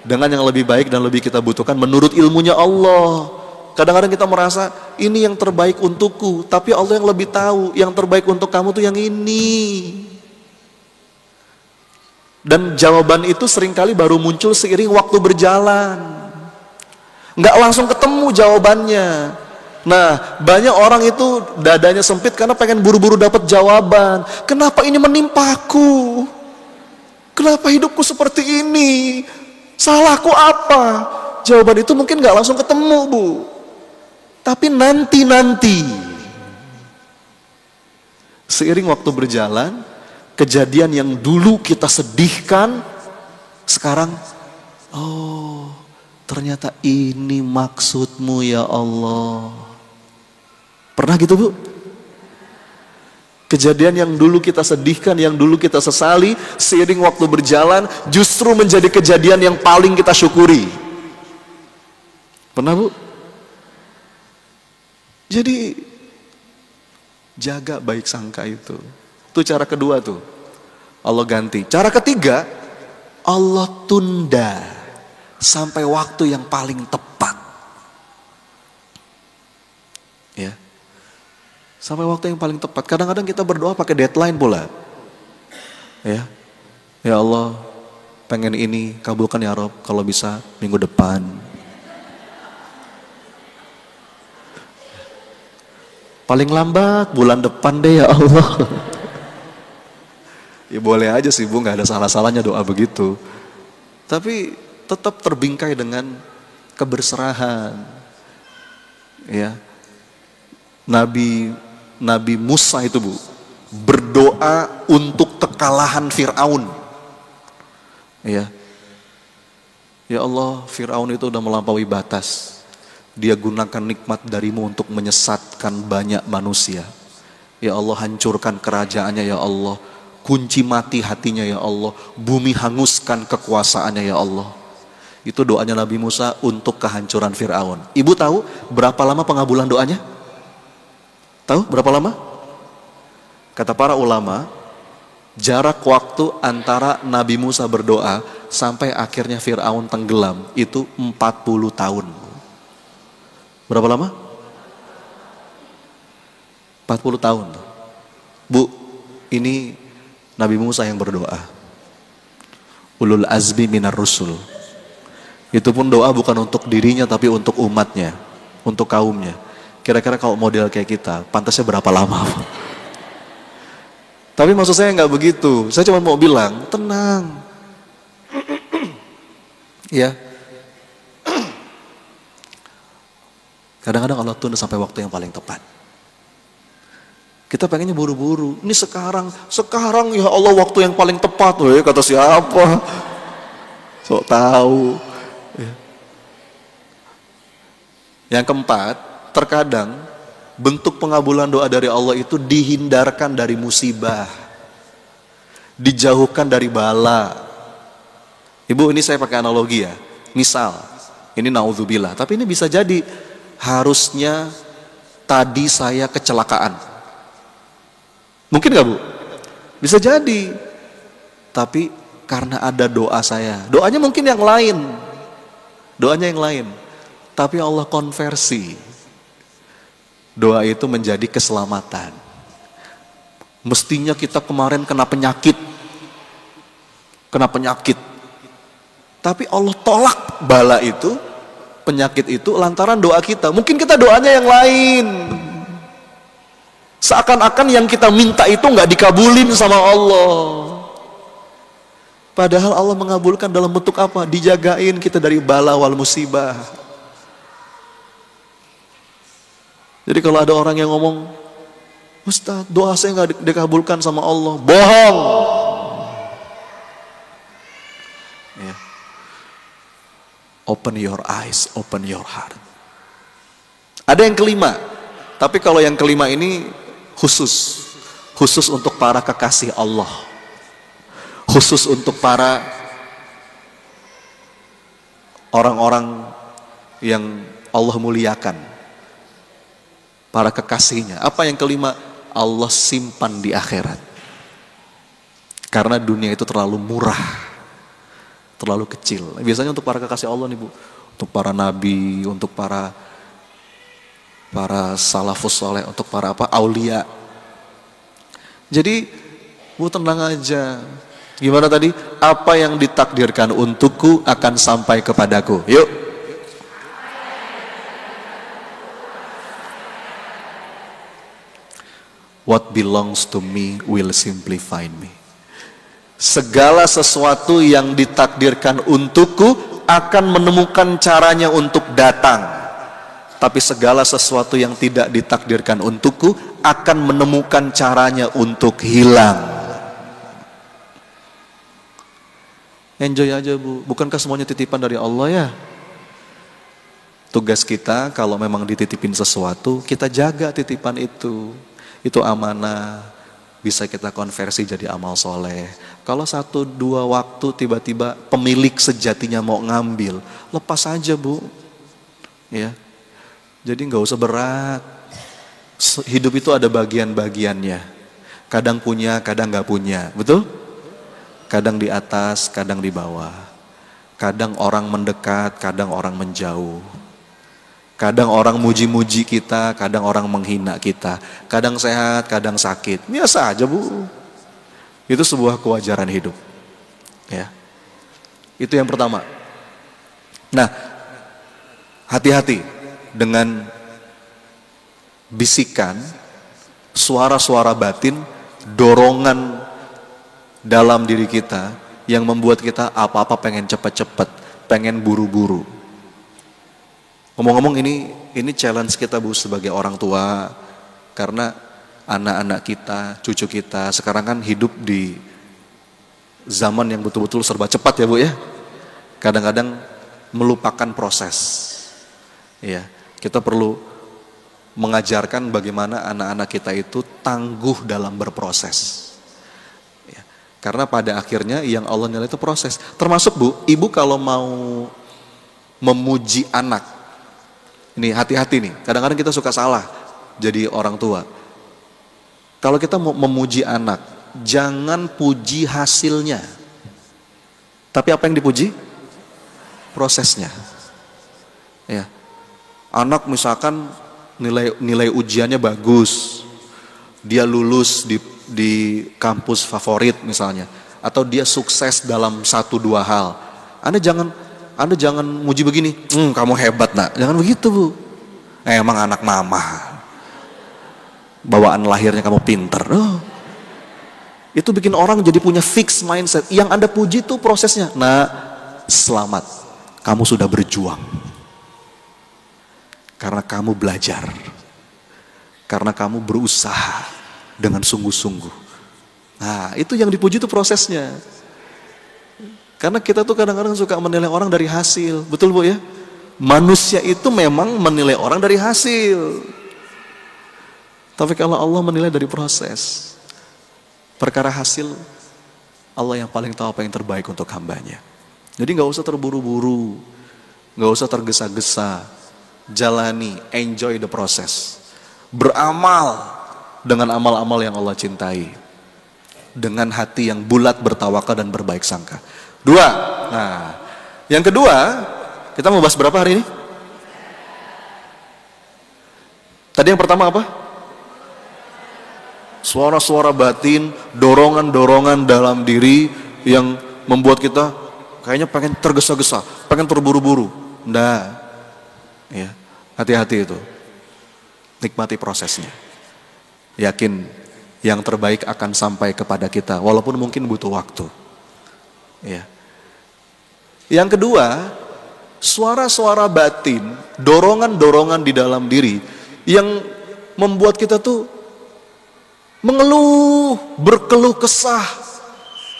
dengan yang lebih baik dan lebih kita butuhkan menurut ilmunya Allah. Kadang-kadang kita merasa ini yang terbaik untukku, tapi Allah yang lebih tahu yang terbaik untuk kamu tuh yang ini. Dan jawaban itu seringkali baru muncul seiring waktu berjalan. Nggak langsung ketemu jawabannya. Nah, banyak orang itu dadanya sempit karena pengen buru-buru dapat jawaban. Kenapa ini menimpaku? Kenapa hidupku seperti ini? Salahku apa? Jawaban itu mungkin nggak langsung ketemu Bu. Tapi nanti. Seiring waktu berjalan, kejadian yang dulu kita sedihkan, sekarang, oh ternyata ini maksudmu ya Allah. Pernah gitu Bu? Kejadian yang dulu kita sedihkan, yang dulu kita sesali, seiring waktu berjalan, justru menjadi kejadian yang paling kita syukuri. Pernah Bu? Jadi, jaga baik sangka itu. Itu cara kedua tuh. Allah ganti. Cara ketiga, Allah tunda sampai waktu yang paling tepat. Ya. Sampai waktu yang paling tepat. Kadang-kadang kita berdoa pakai deadline pula. Ya. Ya Allah, pengen ini, kabulkan ya Rob, kalau bisa minggu depan. Paling lambat bulan depan deh ya Allah. Ya boleh aja sih Bu, gak ada salah-salahnya doa begitu. Tapi tetap terbingkai dengan keberserahan. Ya. Nabi Nabi Musa itu Bu, berdoa untuk kekalahan Fir'aun. Ya, ya Allah, Fir'aun itu udah melampaui batas. Dia gunakan nikmat darimu untuk menyesatkan banyak manusia. Ya Allah, hancurkan kerajaannya ya Allah. Kunci mati hatinya ya Allah. Bumi hanguskan kekuasaannya ya Allah. Itu doanya Nabi Musa untuk kehancuran Fir'aun. Ibu tahu berapa lama pengabulan doanya? Tahu berapa lama? Kata para ulama, jarak waktu antara Nabi Musa berdoa sampai akhirnya Fir'aun tenggelam itu 40 tahun. Berapa lama? 40 tahun. Bu, ini Nabi Musa yang berdoa. Ulul azmi minar rusul. Itu pun doa bukan untuk dirinya tapi untuk umatnya, untuk kaumnya. Kira-kira kalau model kayak kita, pantasnya berapa lama? Tapi maksud saya nggak begitu. Saya cuma mau bilang, tenang. Ya. Kadang-kadang Allah tunda sampai waktu yang paling tepat. Kita pengennya buru-buru. Ini sekarang ya Allah waktu yang paling tepat. Weh, kata siapa? Sok tahu. Ya. Yang keempat, terkadang bentuk pengabulan doa dari Allah itu dihindarkan dari musibah. Dijauhkan dari bala. Ibu, ini saya pakai analogi ya. Misal, ini naudzubillah. Tapi ini bisa jadi harusnya tadi saya kecelakaan. Mungkin gak Bu? Bisa jadi. Tapi karena ada doa saya. Doanya mungkin yang lain. Doanya yang lain. Tapi Allah konversi. Doa itu menjadi keselamatan. Mestinya kita kemarin kena penyakit. Tapi Allah tolak bala itu, penyakit itu lantaran doa kita. Mungkin kita doanya yang lain. Seakan-akan yang kita minta itu nggak dikabulin sama Allah. Padahal Allah mengabulkan dalam bentuk apa? Dijagain kita dari bala wal musibah. Jadi kalau ada orang yang ngomong, Ustaz, doa saya nggak dikabulkan sama Allah, bohong. Ya. Open your eyes, open your heart. Ada yang kelima, tapi kalau yang kelima ini khusus untuk para kekasih Allah, khusus untuk para orang-orang yang Allah muliakan, para kekasihnya. Apa yang kelima? Allah simpan di akhirat. Karena dunia itu terlalu murah, terlalu kecil. Biasanya untuk para kekasih Allah nih Bu, untuk para nabi, untuk para salafus soleh, untuk para aulia. Jadi Bu tenang aja. Gimana tadi? Apa yang ditakdirkan untukku akan sampai kepadaku. Yuk. What belongs to me will simply find me. Segala sesuatu yang ditakdirkan untukku akan menemukan caranya untuk datang. Tapi segala sesuatu yang tidak ditakdirkan untukku akan menemukan caranya untuk hilang. Enjoy aja Bu. Bukankah semuanya titipan dari Allah ya? Tugas kita kalau memang dititipin sesuatu, kita jaga titipan itu. Itu amanah. Bisa kita konversi jadi amal soleh. Kalau 1-2 waktu tiba-tiba pemilik sejatinya mau ngambil, lepas aja Bu. Ya. Jadi nggak usah berat. Hidup itu ada bagian-bagiannya. Kadang punya, kadang nggak punya, betul? Kadang di atas, kadang di bawah. Kadang orang mendekat, kadang orang menjauh. Kadang orang muji-muji kita, kadang orang menghina kita. Kadang sehat, kadang sakit. Biasa aja Bu. Itu sebuah kewajaran hidup. Ya. Itu yang pertama. Nah, hati-hati dengan bisikan, suara-suara batin, dorongan dalam diri kita yang membuat kita apa-apa pengen cepat-cepat, pengen buru-buru. Ngomong-ngomong ini challenge kita Bu sebagai orang tua, karena anak-anak kita, cucu kita. Sekarang kan hidup di zaman yang betul-betul serba cepat ya Bu ya. Kadang-kadang melupakan proses. Ya, kita perlu mengajarkan bagaimana anak-anak kita itu tangguh dalam berproses. Ya, karena pada akhirnya yang Allah nilai itu proses. Termasuk Bu, ibu kalau mau memuji anak, ini hati-hati nih. Kadang-kadang kita suka salah jadi orang tua. Kalau kita mau memuji anak, jangan puji hasilnya. Tapi apa yang dipuji? Prosesnya. Ya. Anak misalkan nilai ujiannya bagus, dia lulus di kampus favorit misalnya, atau dia sukses dalam 1-2 hal. Anda jangan muji begini, kamu hebat nak, jangan begitu Bu. Emang anak mama, bawaan lahirnya kamu pinter. Itu bikin orang jadi punya fixed mindset. Yang Anda puji itu prosesnya. Nah, selamat, kamu sudah berjuang. Karena kamu belajar, karena kamu berusaha dengan sungguh-sungguh. Nah, itu yang dipuji itu prosesnya. Karena kita tuh kadang-kadang suka menilai orang dari hasil, betul Bu ya? Manusia itu memang menilai orang dari hasil. Tapi kalau Allah menilai dari proses, perkara hasil, Allah yang paling tahu apa yang terbaik untuk hambanya. Jadi gak usah terburu-buru, gak usah tergesa-gesa. Jalani, enjoy the process. Beramal dengan amal-amal yang Allah cintai. Dengan hati yang bulat, bertawakal dan berbaik sangka. 2. Nah, yang kedua, kita mau bahas berapa hari ini? Tadi yang pertama apa? Suara-suara batin, dorongan-dorongan dalam diri yang membuat kita kayaknya pengen tergesa-gesa, pengen terburu-buru. Nggak. Ya, hati-hati itu. Nikmati prosesnya. Yakin yang terbaik akan sampai kepada kita, walaupun mungkin butuh waktu. Ya. Yang kedua, suara-suara batin, dorongan-dorongan di dalam diri yang membuat kita tuh mengeluh, berkeluh kesah,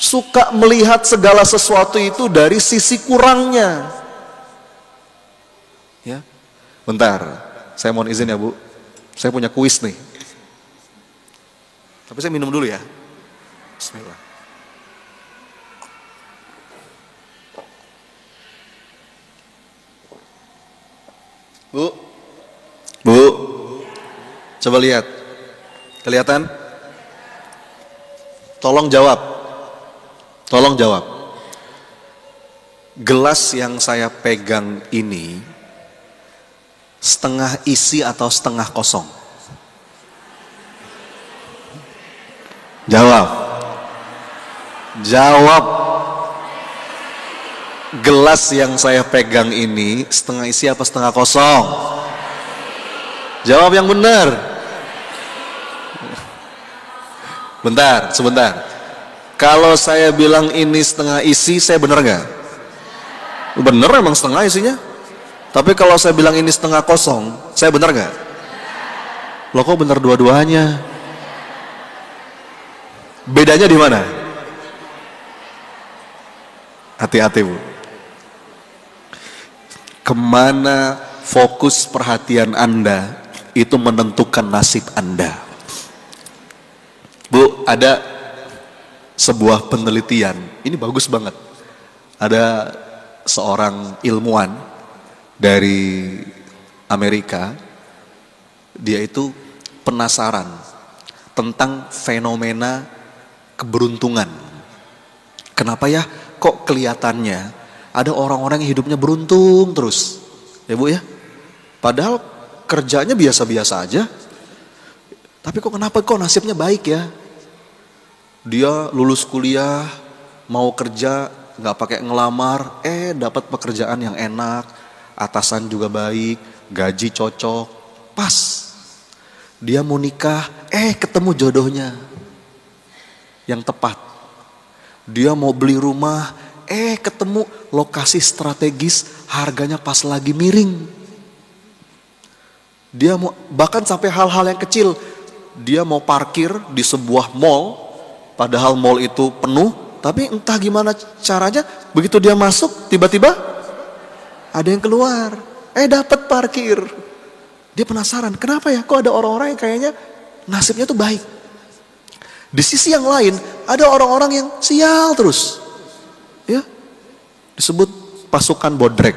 suka melihat segala sesuatu itu dari sisi kurangnya. Ya. Bentar, saya mohon izin ya Bu, saya punya kuis nih. Tapi saya minum dulu ya. Bismillah. Bu, coba lihat, kelihatan? Tolong jawab. Gelas yang saya pegang ini setengah isi atau setengah kosong? Jawab. Gelas yang saya pegang ini setengah isi apa setengah kosong? Jawab yang benar. Bentar, sebentar. Kalau saya bilang ini setengah isi, saya benar nggak? Benar emang setengah isinya. Tapi kalau saya bilang ini setengah kosong, saya benar nggak? Loh kok benar dua-duanya? Bedanya di mana? Hati-hati Bu. Kemana fokus perhatian Anda itu menentukan nasib Anda. Bu, ada sebuah penelitian, ini bagus banget. Ada seorang ilmuwan dari Amerika, dia itu penasaran tentang fenomena keberuntungan. Kenapa ya kok kelihatannya ada orang-orang yang hidupnya beruntung terus, ya Bu ya? Padahal kerjanya biasa-biasa aja, tapi kenapa kok nasibnya baik ya? Dia lulus kuliah, mau kerja, nggak pakai ngelamar, dapat pekerjaan yang enak, atasan juga baik, gaji cocok, pas. Dia mau nikah, ketemu jodohnya yang tepat. Dia mau beli rumah, ketemu lokasi strategis, harganya pas lagi miring. Dia mau, bahkan sampai hal-hal yang kecil, dia mau parkir di sebuah mall, padahal mall itu penuh, tapi entah gimana caranya, begitu dia masuk, tiba-tiba ada yang keluar, dapat parkir. Dia penasaran, kenapa ya, kok ada orang-orang yang kayaknya nasibnya tuh baik. Di sisi yang lain, ada orang-orang yang sial terus. Ya, disebut pasukan bodrek.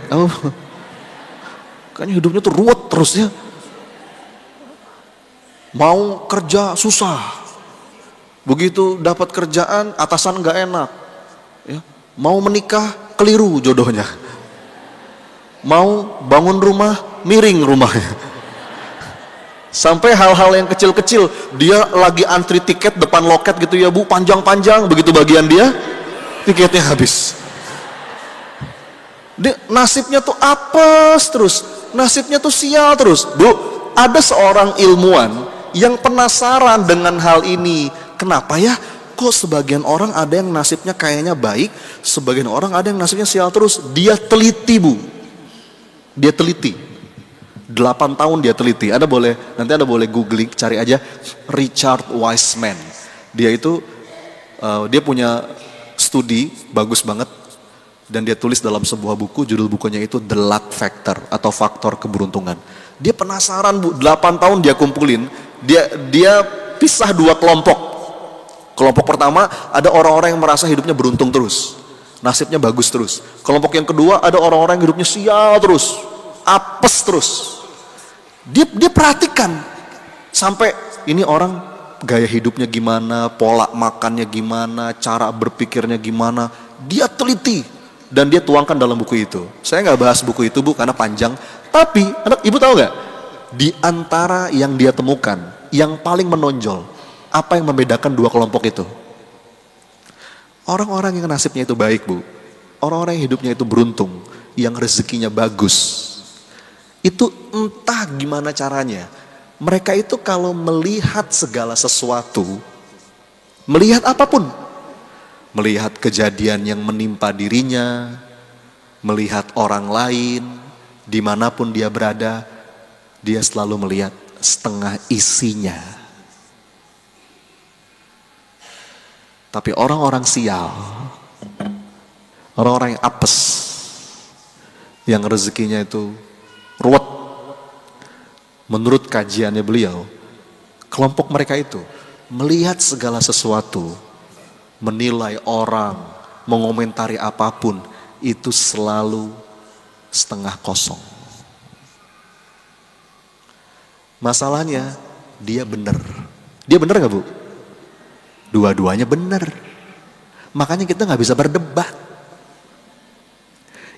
Kayaknya hidupnya tuh ruwet terus ya. Mau kerja susah. Begitu dapat kerjaan, atasan gak enak. Ya. Mau menikah, keliru jodohnya. Mau bangun rumah, miring rumahnya. Sampai hal-hal yang kecil-kecil, dia lagi antri tiket depan loket gitu ya Bu, panjang-panjang, begitu bagian dia, tiketnya habis. Nasibnya tuh apes terus, nasibnya tuh sial terus. Bu, ada seorang ilmuwan yang penasaran dengan hal ini. Kenapa ya, kok sebagian orang ada yang nasibnya kayaknya baik, sebagian orang ada yang nasibnya sial terus. Dia teliti Bu, dia teliti. 8 tahun dia teliti. Nanti Anda boleh googling, cari aja Richard Wiseman. Dia itu dia punya studi bagus banget dan dia tulis dalam sebuah buku, judul bukunya itu The Luck Factor atau faktor keberuntungan. Dia penasaran Bu, 8 tahun dia kumpulin, dia pisah 2 kelompok. Kelompok pertama ada orang-orang yang merasa hidupnya beruntung terus, nasibnya bagus terus. Kelompok yang kedua ada orang-orang yang hidupnya sial terus, apes terus. Dia perhatikan sampai ini orang gaya hidupnya gimana, pola makannya gimana, cara berpikirnya gimana. Dia teliti dan dia tuangkan dalam buku itu. Saya nggak bahas buku itu Bu karena panjang. Tapi ibu tahu nggak? Di antara yang dia temukan, yang paling menonjol, apa yang membedakan 2 kelompok itu? Orang-orang yang nasibnya itu baik Bu, orang-orang yang hidupnya itu beruntung, yang rezekinya bagus. Itu entah gimana caranya, mereka itu kalau melihat segala sesuatu, melihat apapun, melihat kejadian yang menimpa dirinya, melihat orang lain, dimanapun dia berada, dia selalu melihat setengah isinya. Tapi orang-orang sial, orang-orang yang apes, yang rezekinya itu ruwet, menurut kajiannya beliau, kelompok mereka itu melihat segala sesuatu, menilai orang, mengomentari apapun, itu selalu setengah kosong. Masalahnya dia benar. Dia benar gak Bu? Dua-duanya benar. Makanya kita gak bisa berdebat.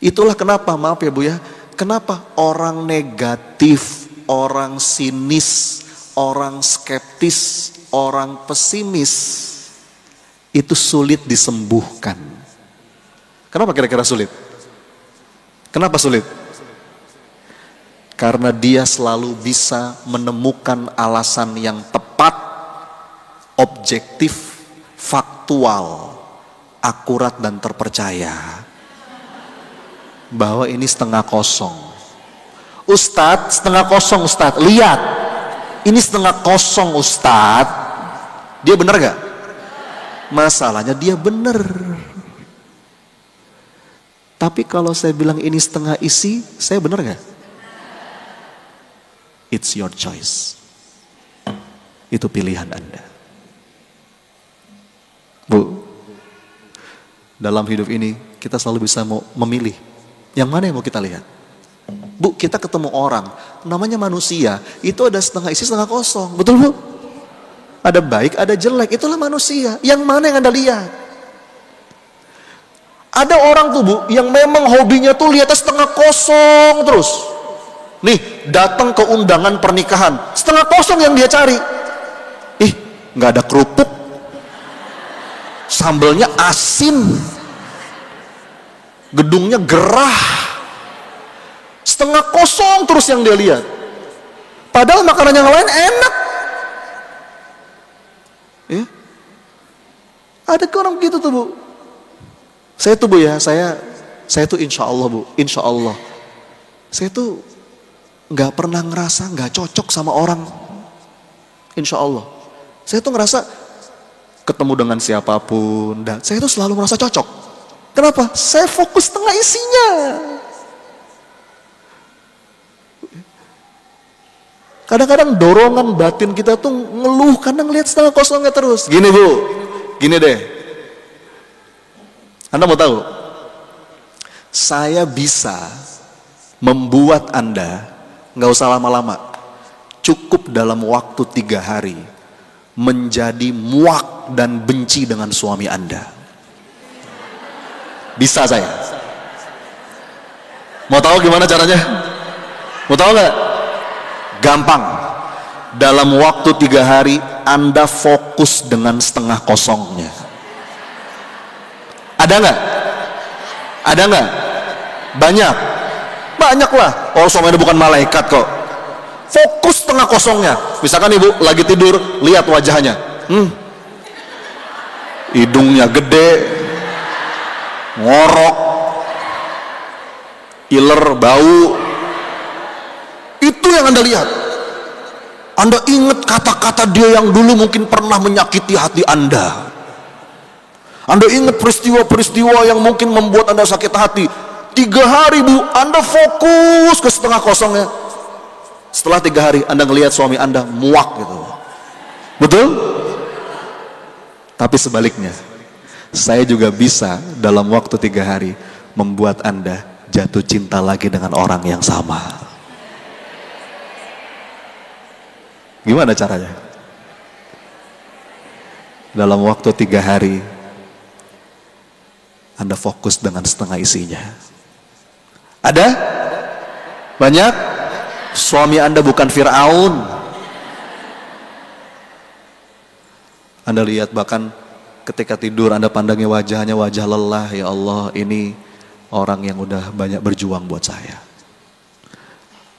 Itulah kenapa, maaf ya Bu ya, kenapa orang negatif, orang sinis, orang skeptis, orang pesimis itu sulit disembuhkan. Kenapa kira-kira sulit? Kenapa sulit? Karena dia selalu bisa menemukan alasan yang tepat, objektif, faktual, akurat dan terpercaya bahwa ini setengah kosong. Ustadz, setengah kosong Ustadz, lihat ini setengah kosong Ustadz. Dia benar gak? Masalahnya dia benar. Tapi kalau saya bilang ini setengah isi, saya benar gak? It's your choice. Itu pilihan Anda. Bu, dalam hidup ini kita selalu bisa memilih yang mana yang mau kita lihat. Bu, kita ketemu orang, namanya manusia, itu ada setengah isi setengah kosong, betul Bu? Ada baik, ada jelek, itulah manusia. Yang mana yang Anda lihat? Ada orang tuh Bu, yang memang hobinya tuh lihatnya setengah kosong terus. Nih, datang ke undangan pernikahan, setengah kosong yang dia cari. Nggak ada kerupuk, sambelnya asin, gedungnya gerah, setengah kosong terus yang dia lihat. Padahal makanan yang lain enak. Ya. Ada orang begitu tuh Bu. Saya tuh Bu ya, saya tuh insya Allah Bu, insya Allah, saya tuh nggak pernah ngerasa nggak cocok sama orang. Insya Allah. Saya tuh ngerasa ketemu dengan siapapun, dan saya tuh selalu merasa cocok. Kenapa? Saya fokus setengah isinya. Kadang-kadang dorongan batin kita tuh ngeluh karena ngelihat setengah kosongnya terus. Gini Bu, gini deh. Anda mau tahu? Saya bisa membuat Anda, nggak usah lama-lama, cukup dalam waktu 3 hari, menjadi muak dan benci dengan suami Anda. Bisa saya. Mau tahu gimana caranya? Mau tahu nggak? Gampang. Dalam waktu 3 hari Anda fokus dengan setengah kosongnya. Ada nggak? Ada nggak? Banyak. Banyak lah. Oh, suami Anda bukan malaikat kok. Fokus setengah kosongnya. Misalkan ibu lagi tidur, lihat wajahnya. Hidungnya gede, ngorok, iler, bau. Itu yang Anda lihat. Anda ingat kata-kata dia yang dulu mungkin pernah menyakiti hati Anda. Anda ingat peristiwa-peristiwa yang mungkin membuat Anda sakit hati. 3 hari Bu, Anda fokus ke setengah kosongnya. Setelah 3 hari Anda ngelihat suami Anda muak gitu. Betul? Tapi sebaliknya, saya juga bisa dalam waktu 3 hari membuat Anda jatuh cinta lagi dengan orang yang sama. Gimana caranya? Dalam waktu 3 hari Anda fokus dengan setengah isinya. Ada? Banyak? Suami Anda bukan Fir'aun. Anda lihat bahkan ketika tidur Anda pandangi wajahnya, wajah lelah. Ya Allah, ini orang yang udah banyak berjuang buat saya.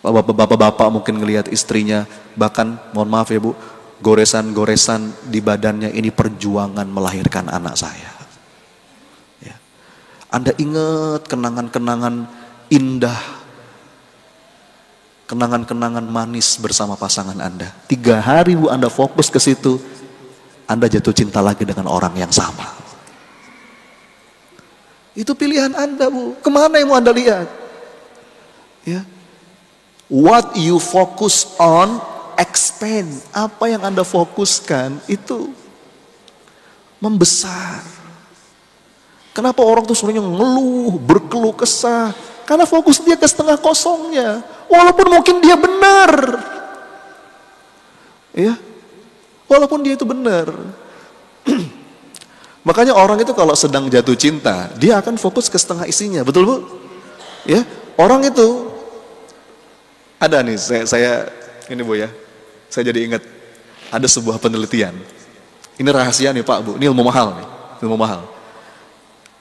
Bapak-bapak mungkin ngelihat istrinya, bahkan mohon maaf ya Bu, goresan-goresan di badannya, ini perjuangan melahirkan anak saya. Ya. Anda ingat kenangan-kenangan indah, kenangan-kenangan manis bersama pasangan Anda. 3 hari Bu Anda fokus ke situ, Anda jatuh cinta lagi dengan orang yang sama. Itu pilihan Anda Bu. Kemana yang mau Anda lihat? Ya. What you focus on, expand. Apa yang Anda fokuskan itu membesar. Kenapa orang tuh sebenarnya ngeluh, berkeluh kesah? Karena fokus dia ke setengah kosongnya. Walaupun mungkin dia benar. Ya. Walaupun dia itu benar. Makanya orang itu kalau sedang jatuh cinta, dia akan fokus ke setengah isinya. Betul Bu? Ya. Orang itu ada nih, saya ini Bu ya, saya jadi ingat ada sebuah penelitian. Ini rahasia nih Pak Bu, ini ilmu mahal nih, ilmu mahal.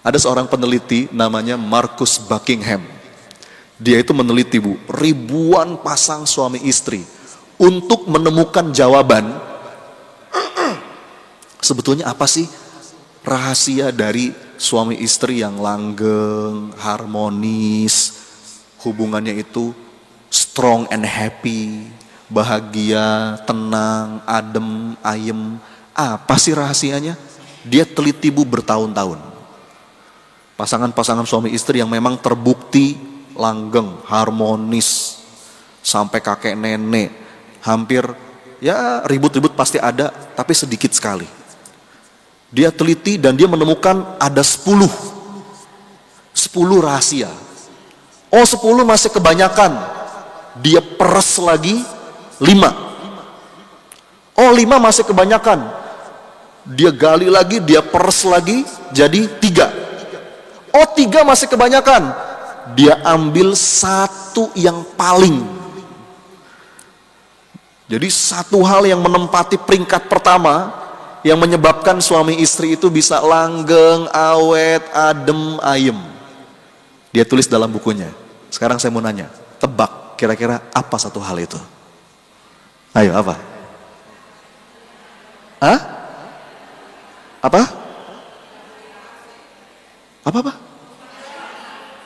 Ada seorang peneliti namanya Marcus Buckingham. Dia itu meneliti Bu, ribuan pasang suami istri untuk menemukan jawaban sebetulnya apa sih rahasia dari suami istri yang langgeng, harmonis, hubungannya itu strong and happy, bahagia, tenang, adem, ayem. Apa sih rahasianya? Dia teliti Bu bertahun-tahun. Pasangan-pasangan suami istri yang memang terbukti langgeng, harmonis, sampai kakek nenek, hampir ya ribut-ribut pasti ada, tapi sedikit sekali. Dia teliti dan dia menemukan ada 10 rahasia. Oh 10 masih kebanyakan. Dia peres lagi 5. Oh 5 masih kebanyakan. Dia gali lagi, dia peres lagi jadi 3. Oh 3 masih kebanyakan. Dia ambil 1 yang paling. Jadi 1 hal yang menempati peringkat pertama, yang menyebabkan suami istri itu bisa langgeng, awet, adem, ayem. Dia tulis dalam bukunya. Sekarang saya mau nanya, tebak. Kira-kira apa 1 hal itu? Ayo, apa? Hah? Apa? Apa?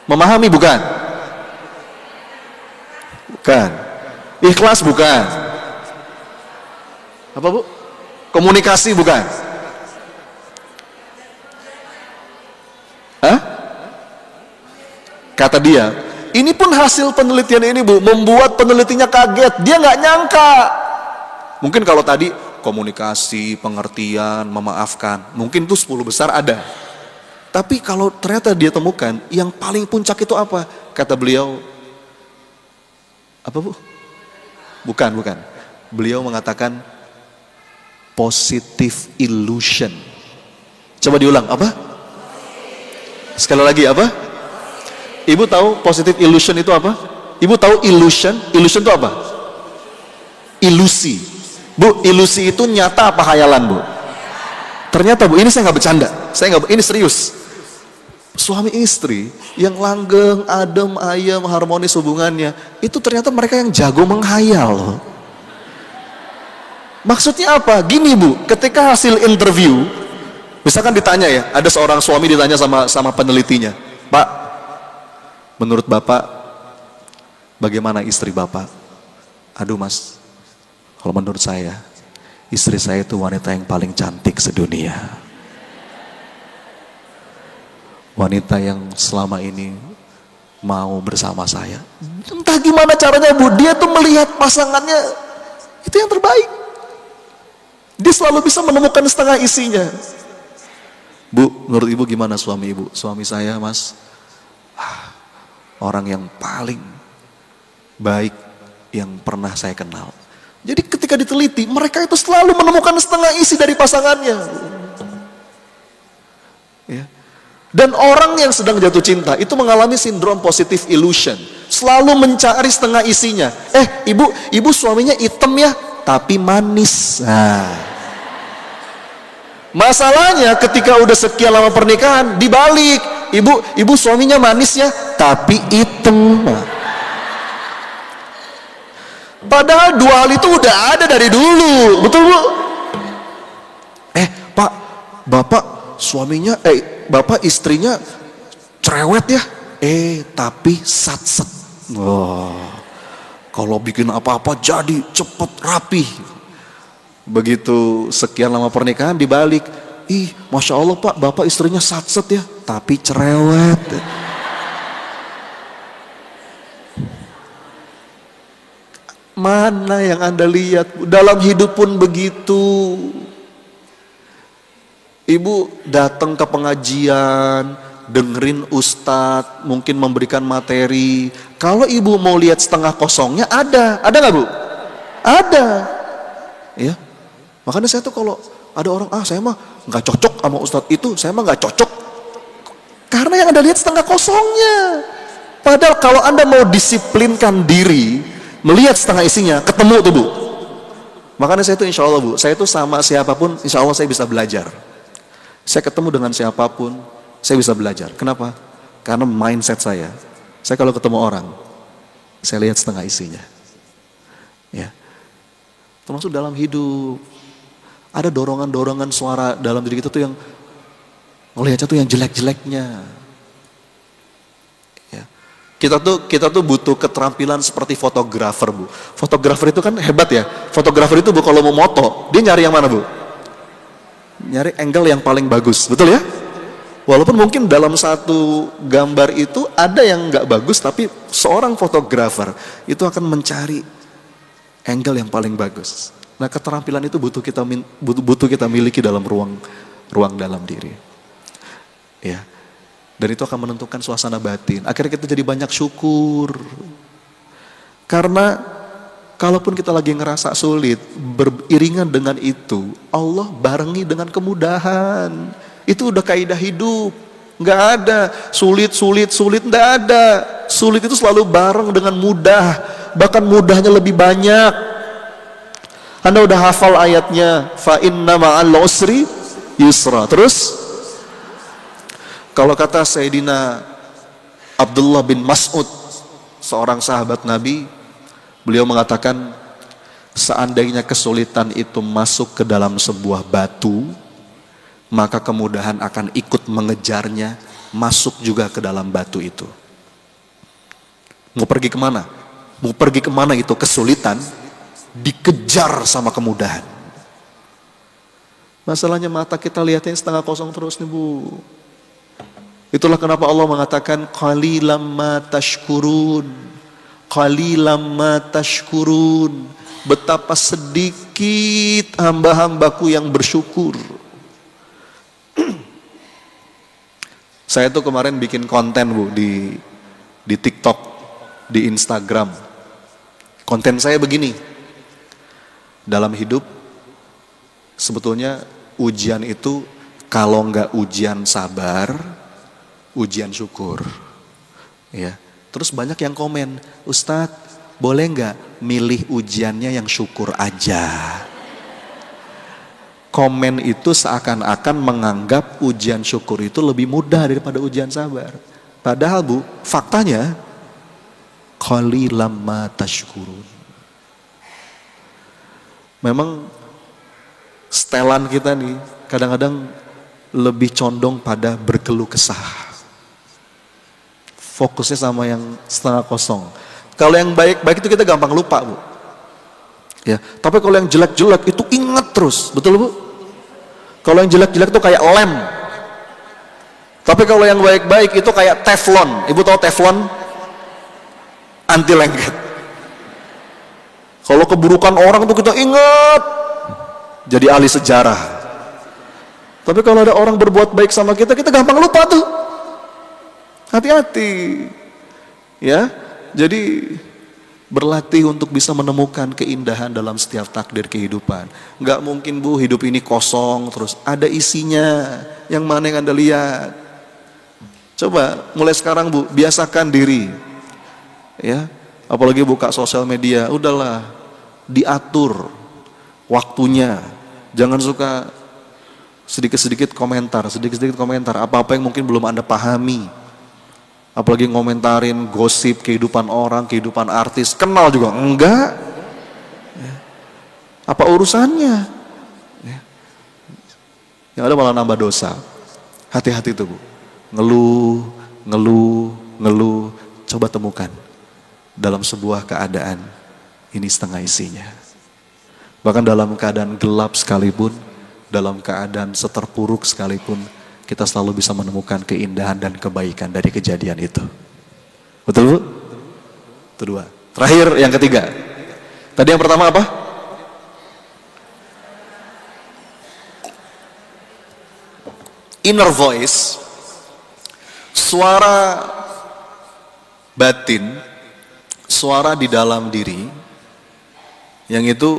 Memahami bukan? Bukan. Ikhlas bukan? Apa Bu? Komunikasi bukan? Hah? Kata dia, ini pun hasil penelitian ini Bu, membuat penelitinya kaget. Dia nggak nyangka. Mungkin kalau tadi komunikasi, pengertian, memaafkan, mungkin itu 10 besar ada. Tapi kalau ternyata dia temukan, yang paling puncak itu apa? Kata beliau, apa Bu? Bukan. Beliau mengatakan positive illusion. Coba diulang, apa? Sekali lagi apa? Ibu tahu positive illusion itu apa? Ibu tahu illusion? Illusion itu apa? Ilusi. Bu, ilusi itu nyata apa khayalan Bu? Ternyata Bu, ini saya nggak bercanda. Ini serius. Suami istri yang langgeng, adem, ayem, harmonis hubungannya, itu ternyata mereka yang jago menghayal loh. Maksudnya apa? Gini Bu, ketika hasil interview, misalkan ditanya ya, ada seorang suami ditanya sama penelitinya, Pak, menurut Bapak, bagaimana istri Bapak? Aduh Mas, kalau menurut saya, istri saya itu wanita yang paling cantik sedunia. Wanita yang selama ini mau bersama saya. Entah gimana caranya Bu, dia tuh melihat pasangannya itu yang terbaik. Dia selalu bisa menemukan setengah isinya. Bu, menurut Ibu gimana suami Ibu? Suami saya Mas, orang yang paling baik yang pernah saya kenal. Jadi ketika diteliti, mereka itu selalu menemukan setengah isi dari pasangannya. Ya. Dan orang yang sedang jatuh cinta itu mengalami sindrom positive illusion. Selalu mencari setengah isinya. Ibu suaminya hitam ya, tapi manis. Nah. Masalahnya ketika udah sekian lama pernikahan, dibalik. Ibu suaminya manis ya, tapi hitam. Nah. Padahal dua hal itu udah ada dari dulu. Betul Bu? Pak, Bapak suaminya, Bapak istrinya cerewet ya, tapi satset. Kalau bikin apa-apa jadi cepet rapi. Begitu sekian lama pernikahan dibalik, Masya Allah Pak, Bapak istrinya satset ya, tapi cerewet. Mana yang Anda lihat? Dalam hidup pun begitu. Ibu datang ke pengajian, dengerin ustadz, mungkin memberikan materi. Kalau ibu mau lihat setengah kosongnya, ada nggak Bu? Ada, ya. Makanya saya tuh kalau ada orang, saya mah nggak cocok sama ustadz itu, saya mah nggak cocok. Karena yang Anda lihat setengah kosongnya. Padahal kalau Anda mau disiplinkan diri, melihat setengah isinya, ketemu tuh Bu. Makanya saya tuh insya Allah Bu, saya tuh sama siapapun, insya Allah saya bisa belajar. Saya ketemu dengan siapapun, saya bisa belajar. Kenapa? Karena mindset saya kalau ketemu orang, saya lihat setengah isinya. Ya. Termasuk dalam hidup, ada dorongan-dorongan suara dalam diri kita tuh yang ngelihatnya tuh yang jelek-jeleknya. Ya. Kita tuh butuh keterampilan seperti fotografer Bu. Fotografer itu kan hebat ya. Fotografer itu Bu, kalau mau moto, dia nyari yang mana Bu? Nyari angle yang paling bagus, betul ya? Walaupun mungkin dalam satu gambar itu ada yang nggak bagus, tapi seorang fotografer itu akan mencari angle yang paling bagus. Nah, keterampilan itu butuh kita miliki dalam ruang dalam diri. Ya. Dan itu akan menentukan suasana batin. Akhirnya kita jadi banyak syukur. Karena kalaupun kita lagi ngerasa sulit, beriringan dengan itu, Allah barengi dengan kemudahan. Itu udah kaidah hidup. Nggak ada sulit, nggak ada. Sulit itu selalu bareng dengan mudah. Bahkan mudahnya lebih banyak. Anda udah hafal ayatnya, fa inna ma'al usri yusra. Terus, kalau kata Sayyidina Abdullah bin Mas'ud, seorang sahabat Nabi, beliau mengatakan, seandainya kesulitan itu masuk ke dalam sebuah batu, maka kemudahan akan ikut mengejarnya, masuk juga ke dalam batu itu. Mau pergi kemana? Mau pergi kemana itu kesulitan, dikejar sama kemudahan. Masalahnya mata kita lihatnya setengah kosong terus nih Bu. Itulah kenapa Allah mengatakan qalilam ma tashkurun. Qalilam ma tashkurun. Betapa sedikit hamba-hambaku yang bersyukur. Saya tuh kemarin bikin konten Bu di TikTok, di Instagram. Konten saya begini. Dalam hidup sebetulnya ujian itu kalau nggak ujian sabar, ujian syukur. Ya. Terus banyak yang komen, Ustadz boleh nggak milih ujiannya yang syukur aja? Komen itu seakan-akan menganggap ujian syukur itu lebih mudah daripada ujian sabar. Padahal Bu, faktanya qalilam ma tashkurun. Memang setelan kita nih kadang-kadang lebih condong pada berkeluh kesah. Fokusnya sama yang setengah kosong. Kalau yang baik-baik itu kita gampang lupa Bu. Ya, tapi kalau yang jelek-jelek itu ingat terus, betul Bu? Kalau yang jelek-jelek itu kayak lem. Tapi kalau yang baik-baik itu kayak teflon. Ibu tahu teflon? Anti lengket. Kalau keburukan orang itu kita ingat, jadi ahli sejarah. Tapi kalau ada orang berbuat baik sama kita, kita gampang lupa tuh. Hati-hati. Ya, jadi berlatih untuk bisa menemukan keindahan dalam setiap takdir kehidupan. Nggak mungkin Bu hidup ini kosong terus, ada isinya. Yang mana yang Anda lihat? Coba mulai sekarang Bu, biasakan diri. Ya, apalagi buka sosial media, udahlah diatur waktunya. Jangan suka sedikit-sedikit komentar, apa-apa yang mungkin belum Anda pahami. Apalagi ngomentarin gosip kehidupan orang, kehidupan artis, kenal juga enggak. Ya. Apa urusannya? Ya. Yang ada malah nambah dosa. Hati-hati tuh Bu. Ngeluh. Coba temukan dalam sebuah keadaan ini setengah isinya. Bahkan dalam keadaan gelap sekalipun, dalam keadaan seterpuruk sekalipun, kita selalu bisa menemukan keindahan dan kebaikan dari kejadian itu. Betul Bu? Itu dua. Terakhir yang ketiga. Tadi yang pertama apa? Inner voice. Suara batin. Suara di dalam diri. Yang itu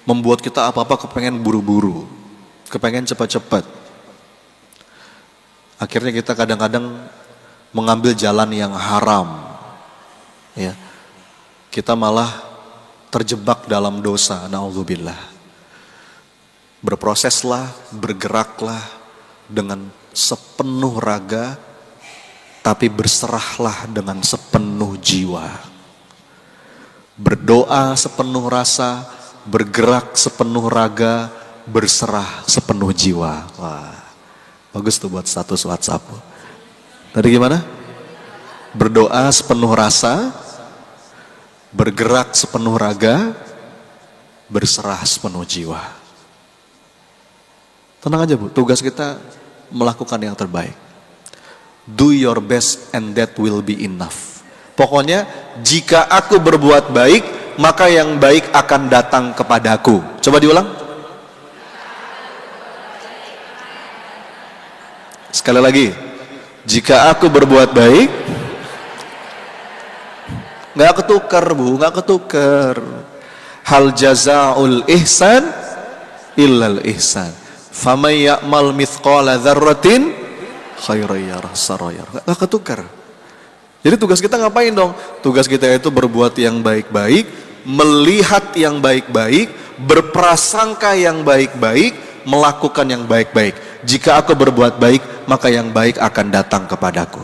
membuat kita apa-apa kepengen buru-buru. Kepengen cepat-cepat. Akhirnya kita kadang-kadang mengambil jalan yang haram. Ya. Kita malah terjebak dalam dosa, na'udzubillah. Berproseslah, bergeraklah dengan sepenuh raga, tapi berserahlah dengan sepenuh jiwa. Berdoa sepenuh rasa, bergerak sepenuh raga, berserah sepenuh jiwa. Wah. Bagus tuh buat status WhatsApp. Tadi gimana? Berdoa sepenuh rasa, bergerak sepenuh raga, berserah sepenuh jiwa. Tenang aja Bu, tugas kita melakukan yang terbaik. Do your best and that will be enough. Pokoknya jika aku berbuat baik, maka yang baik akan datang kepadaku. Coba diulang. Sekali lagi, jika aku berbuat baik, nggak ketukar Bu, nggak ketukar. Hal jazaul ihsan illal ihsan. Faman ya'mal mithqala dzarratin khairan yarah sarayar. Nggak ketukar. Jadi tugas kita ngapain dong? Tugas kita itu berbuat yang baik-baik, melihat yang baik-baik, berprasangka yang baik-baik, melakukan yang baik-baik. Jika aku berbuat baik, maka yang baik akan datang kepadaku.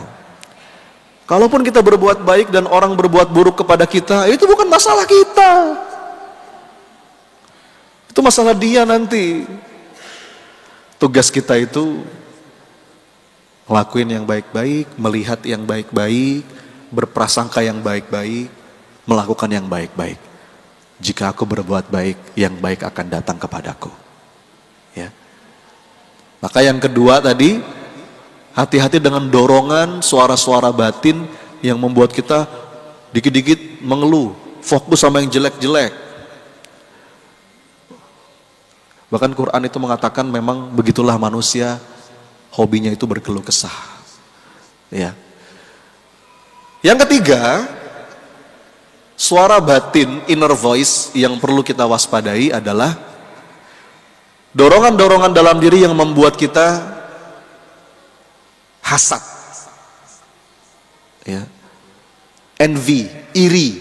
Kalaupun kita berbuat baik dan orang berbuat buruk kepada kita, itu bukan masalah kita. Itu masalah dia nanti. Tugas kita itu ngelakuin yang baik-baik, melihat yang baik-baik, berprasangka yang baik-baik, melakukan yang baik-baik. Jika aku berbuat baik, yang baik akan datang kepadaku. Ya. Maka yang kedua tadi, hati-hati dengan dorongan suara-suara batin yang membuat kita dikit-dikit mengeluh, fokus sama yang jelek-jelek. Bahkan Quran itu mengatakan memang begitulah manusia, hobinya itu berkeluh kesah. Ya. Yang ketiga, suara batin, inner voice yang perlu kita waspadai adalah dorongan-dorongan dalam diri yang membuat kita hasad, ya, envy, iri,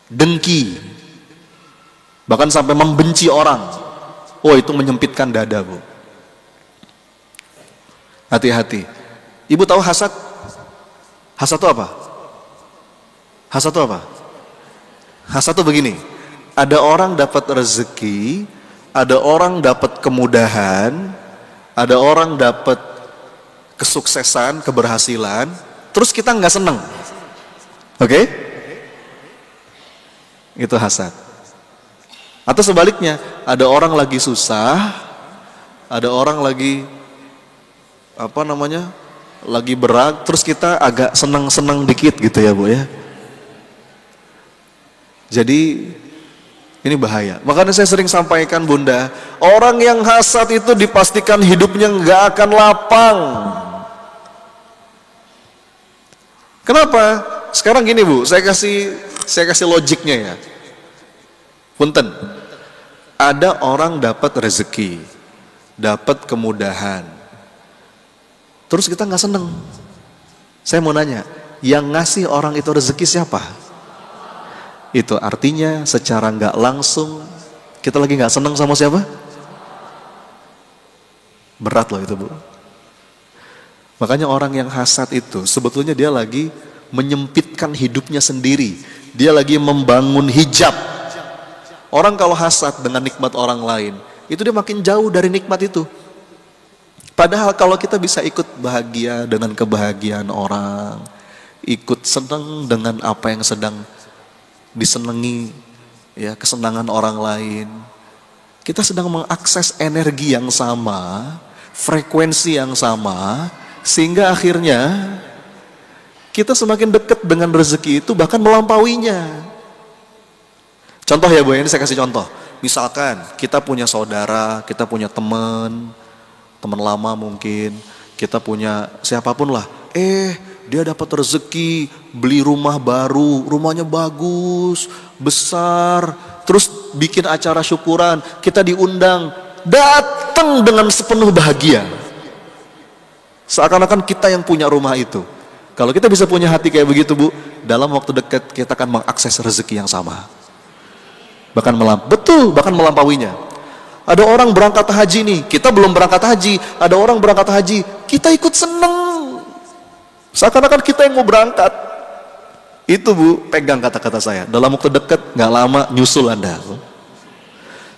dengki, bahkan sampai membenci orang. Oh, itu menyempitkan dada, Bu. Hati-hati. Ibu tahu hasad? Hasad itu apa? Hasad itu apa? Hasad itu begini. Ada orang dapat rezeki, ada orang dapat kemudahan, ada orang dapat kesuksesan, keberhasilan, terus kita nggak seneng. Oke? Itu hasad. Atau sebaliknya, ada orang lagi susah, ada orang lagi lagi berat, terus kita agak seneng-seneng dikit gitu ya, Bu ya. Jadi ini bahaya. Makanya saya sering sampaikan, Bunda, orang yang hasad itu dipastikan hidupnya nggak akan lapang. Kenapa? Sekarang gini, Bu, saya kasih logiknya ya. Punten, ada orang dapat rezeki, dapat kemudahan, terus kita nggak seneng. Saya mau nanya, yang ngasih orang itu rezeki siapa? Itu artinya secara nggak langsung kita lagi nggak seneng sama siapa? Berat loh itu, Bu. Makanya orang yang hasad itu sebetulnya dia lagi menyempitkan hidupnya sendiri. Dia lagi membangun hijab. Orang kalau hasad dengan nikmat orang lain, itu dia makin jauh dari nikmat itu. Padahal kalau kita bisa ikut bahagia dengan kebahagiaan orang, ikut senang dengan apa yang sedang disenangi, ya, kesenangan orang lain, kita sedang mengakses energi yang sama, frekuensi yang sama, sehingga akhirnya kita semakin dekat dengan rezeki itu, bahkan melampauinya. Contoh ya, Bu, ini saya kasih contoh. Misalkan kita punya saudara, kita punya teman lama mungkin, kita punya siapapun lah, dia dapat rezeki, beli rumah baru, rumahnya bagus, besar, terus bikin acara syukuran, kita diundang, datang dengan sepenuh bahagia. Seakan-akan kita yang punya rumah itu. Kalau kita bisa punya hati kayak begitu, Bu, dalam waktu dekat kita akan mengakses rezeki yang sama. Bahkan melampauinya. Ada orang berangkat haji nih, kita belum berangkat haji, ada orang berangkat haji, kita ikut seneng. Seakan-akan kita yang mau berangkat. Itu, Bu, pegang kata-kata saya. Dalam waktu dekat, nggak lama nyusul Anda.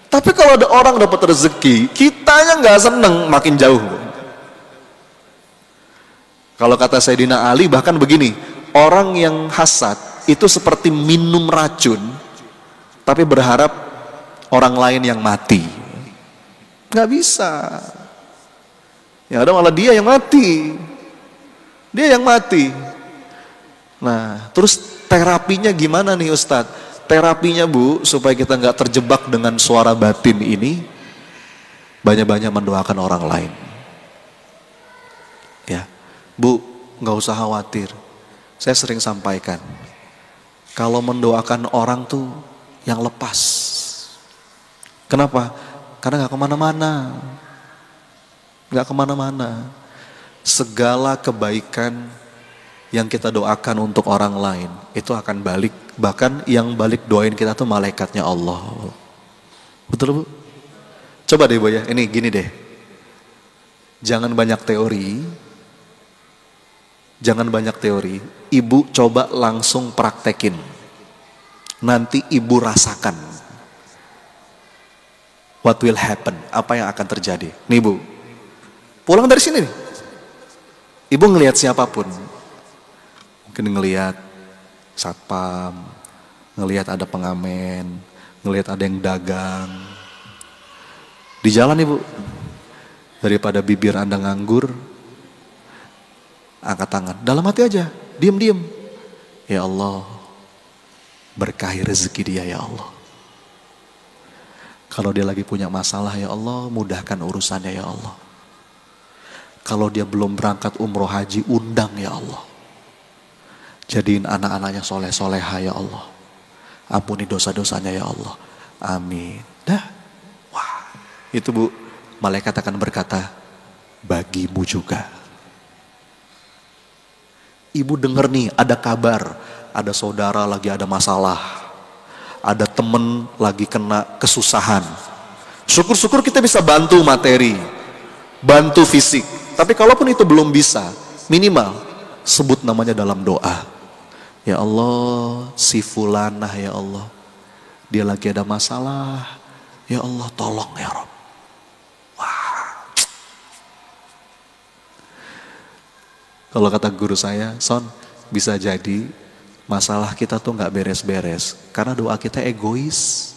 Tapi kalau ada orang dapat rezeki, kitanya nggak seneng, makin jauh. Kalau kata Sayyidina Ali bahkan begini, orang yang hasad itu seperti minum racun, tapi berharap orang lain yang mati. Nggak bisa. Ya ada malah dia yang mati. Dia yang mati. Nah, terus terapinya gimana nih Ustadz? Terapinya, Bu, supaya kita nggak terjebak dengan suara batin ini, banyak-banyak mendoakan orang lain. Ya, Bu, nggak usah khawatir. Saya sering sampaikan, kalau mendoakan orang tuh yang lepas. Kenapa? Karena nggak kemana-mana. Nggak kemana-mana. Segala kebaikan yang kita doakan untuk orang lain itu akan balik. Bahkan yang balik doain kita tuh malaikatnya Allah. Betul, Bu? Coba deh, Bu, ya. Ini gini deh. Jangan banyak teori. Jangan banyak teori. Ibu coba langsung praktekin. Nanti ibu rasakan what will happen, apa yang akan terjadi. Nih, Bu, pulang dari sini nih, ibu ngelihat siapapun, mungkin ngelihat satpam, ngelihat ada pengamen, ngelihat ada yang dagang di jalan, Ibu. Daripada bibir Anda nganggur, angkat tangan. Dalam hati aja, diam-diam. Ya Allah, berkahi rezeki dia ya Allah. Kalau dia lagi punya masalah ya Allah, mudahkan urusannya ya Allah. Kalau dia belum berangkat umroh haji, undang ya Allah. Jadiin anak-anaknya soleh-soleha ya Allah. Ampuni dosa-dosanya ya Allah. Amin. Dah. Wah, itu Bu, malaikat akan berkata, bagimu juga. Ibu denger nih, ada kabar, ada saudara lagi ada masalah, ada temen lagi kena kesusahan. Syukur-syukur kita bisa bantu materi, bantu fisik. Tapi kalaupun itu belum bisa, minimal sebut namanya dalam doa. Ya Allah, si fulanah ya Allah, dia lagi ada masalah, ya Allah tolong ya Rabb. Wah. Kalau kata guru saya, Son, bisa jadi masalah kita tuh gak beres-beres karena doa kita egois.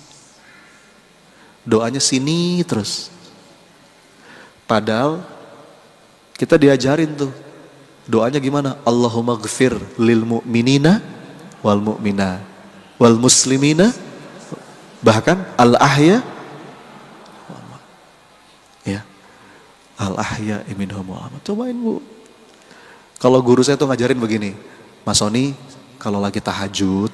Doanya sini terus. Padahal kita diajarin tuh, doanya gimana? Allahumma ghfir lil mu'minina wal mu'mina wal muslimina, bahkan al ahya ya, al ahya minhum wal amwat. Cobain Bu. Kalau guru saya tuh ngajarin begini, Mas Soni, kalau lagi tahajud,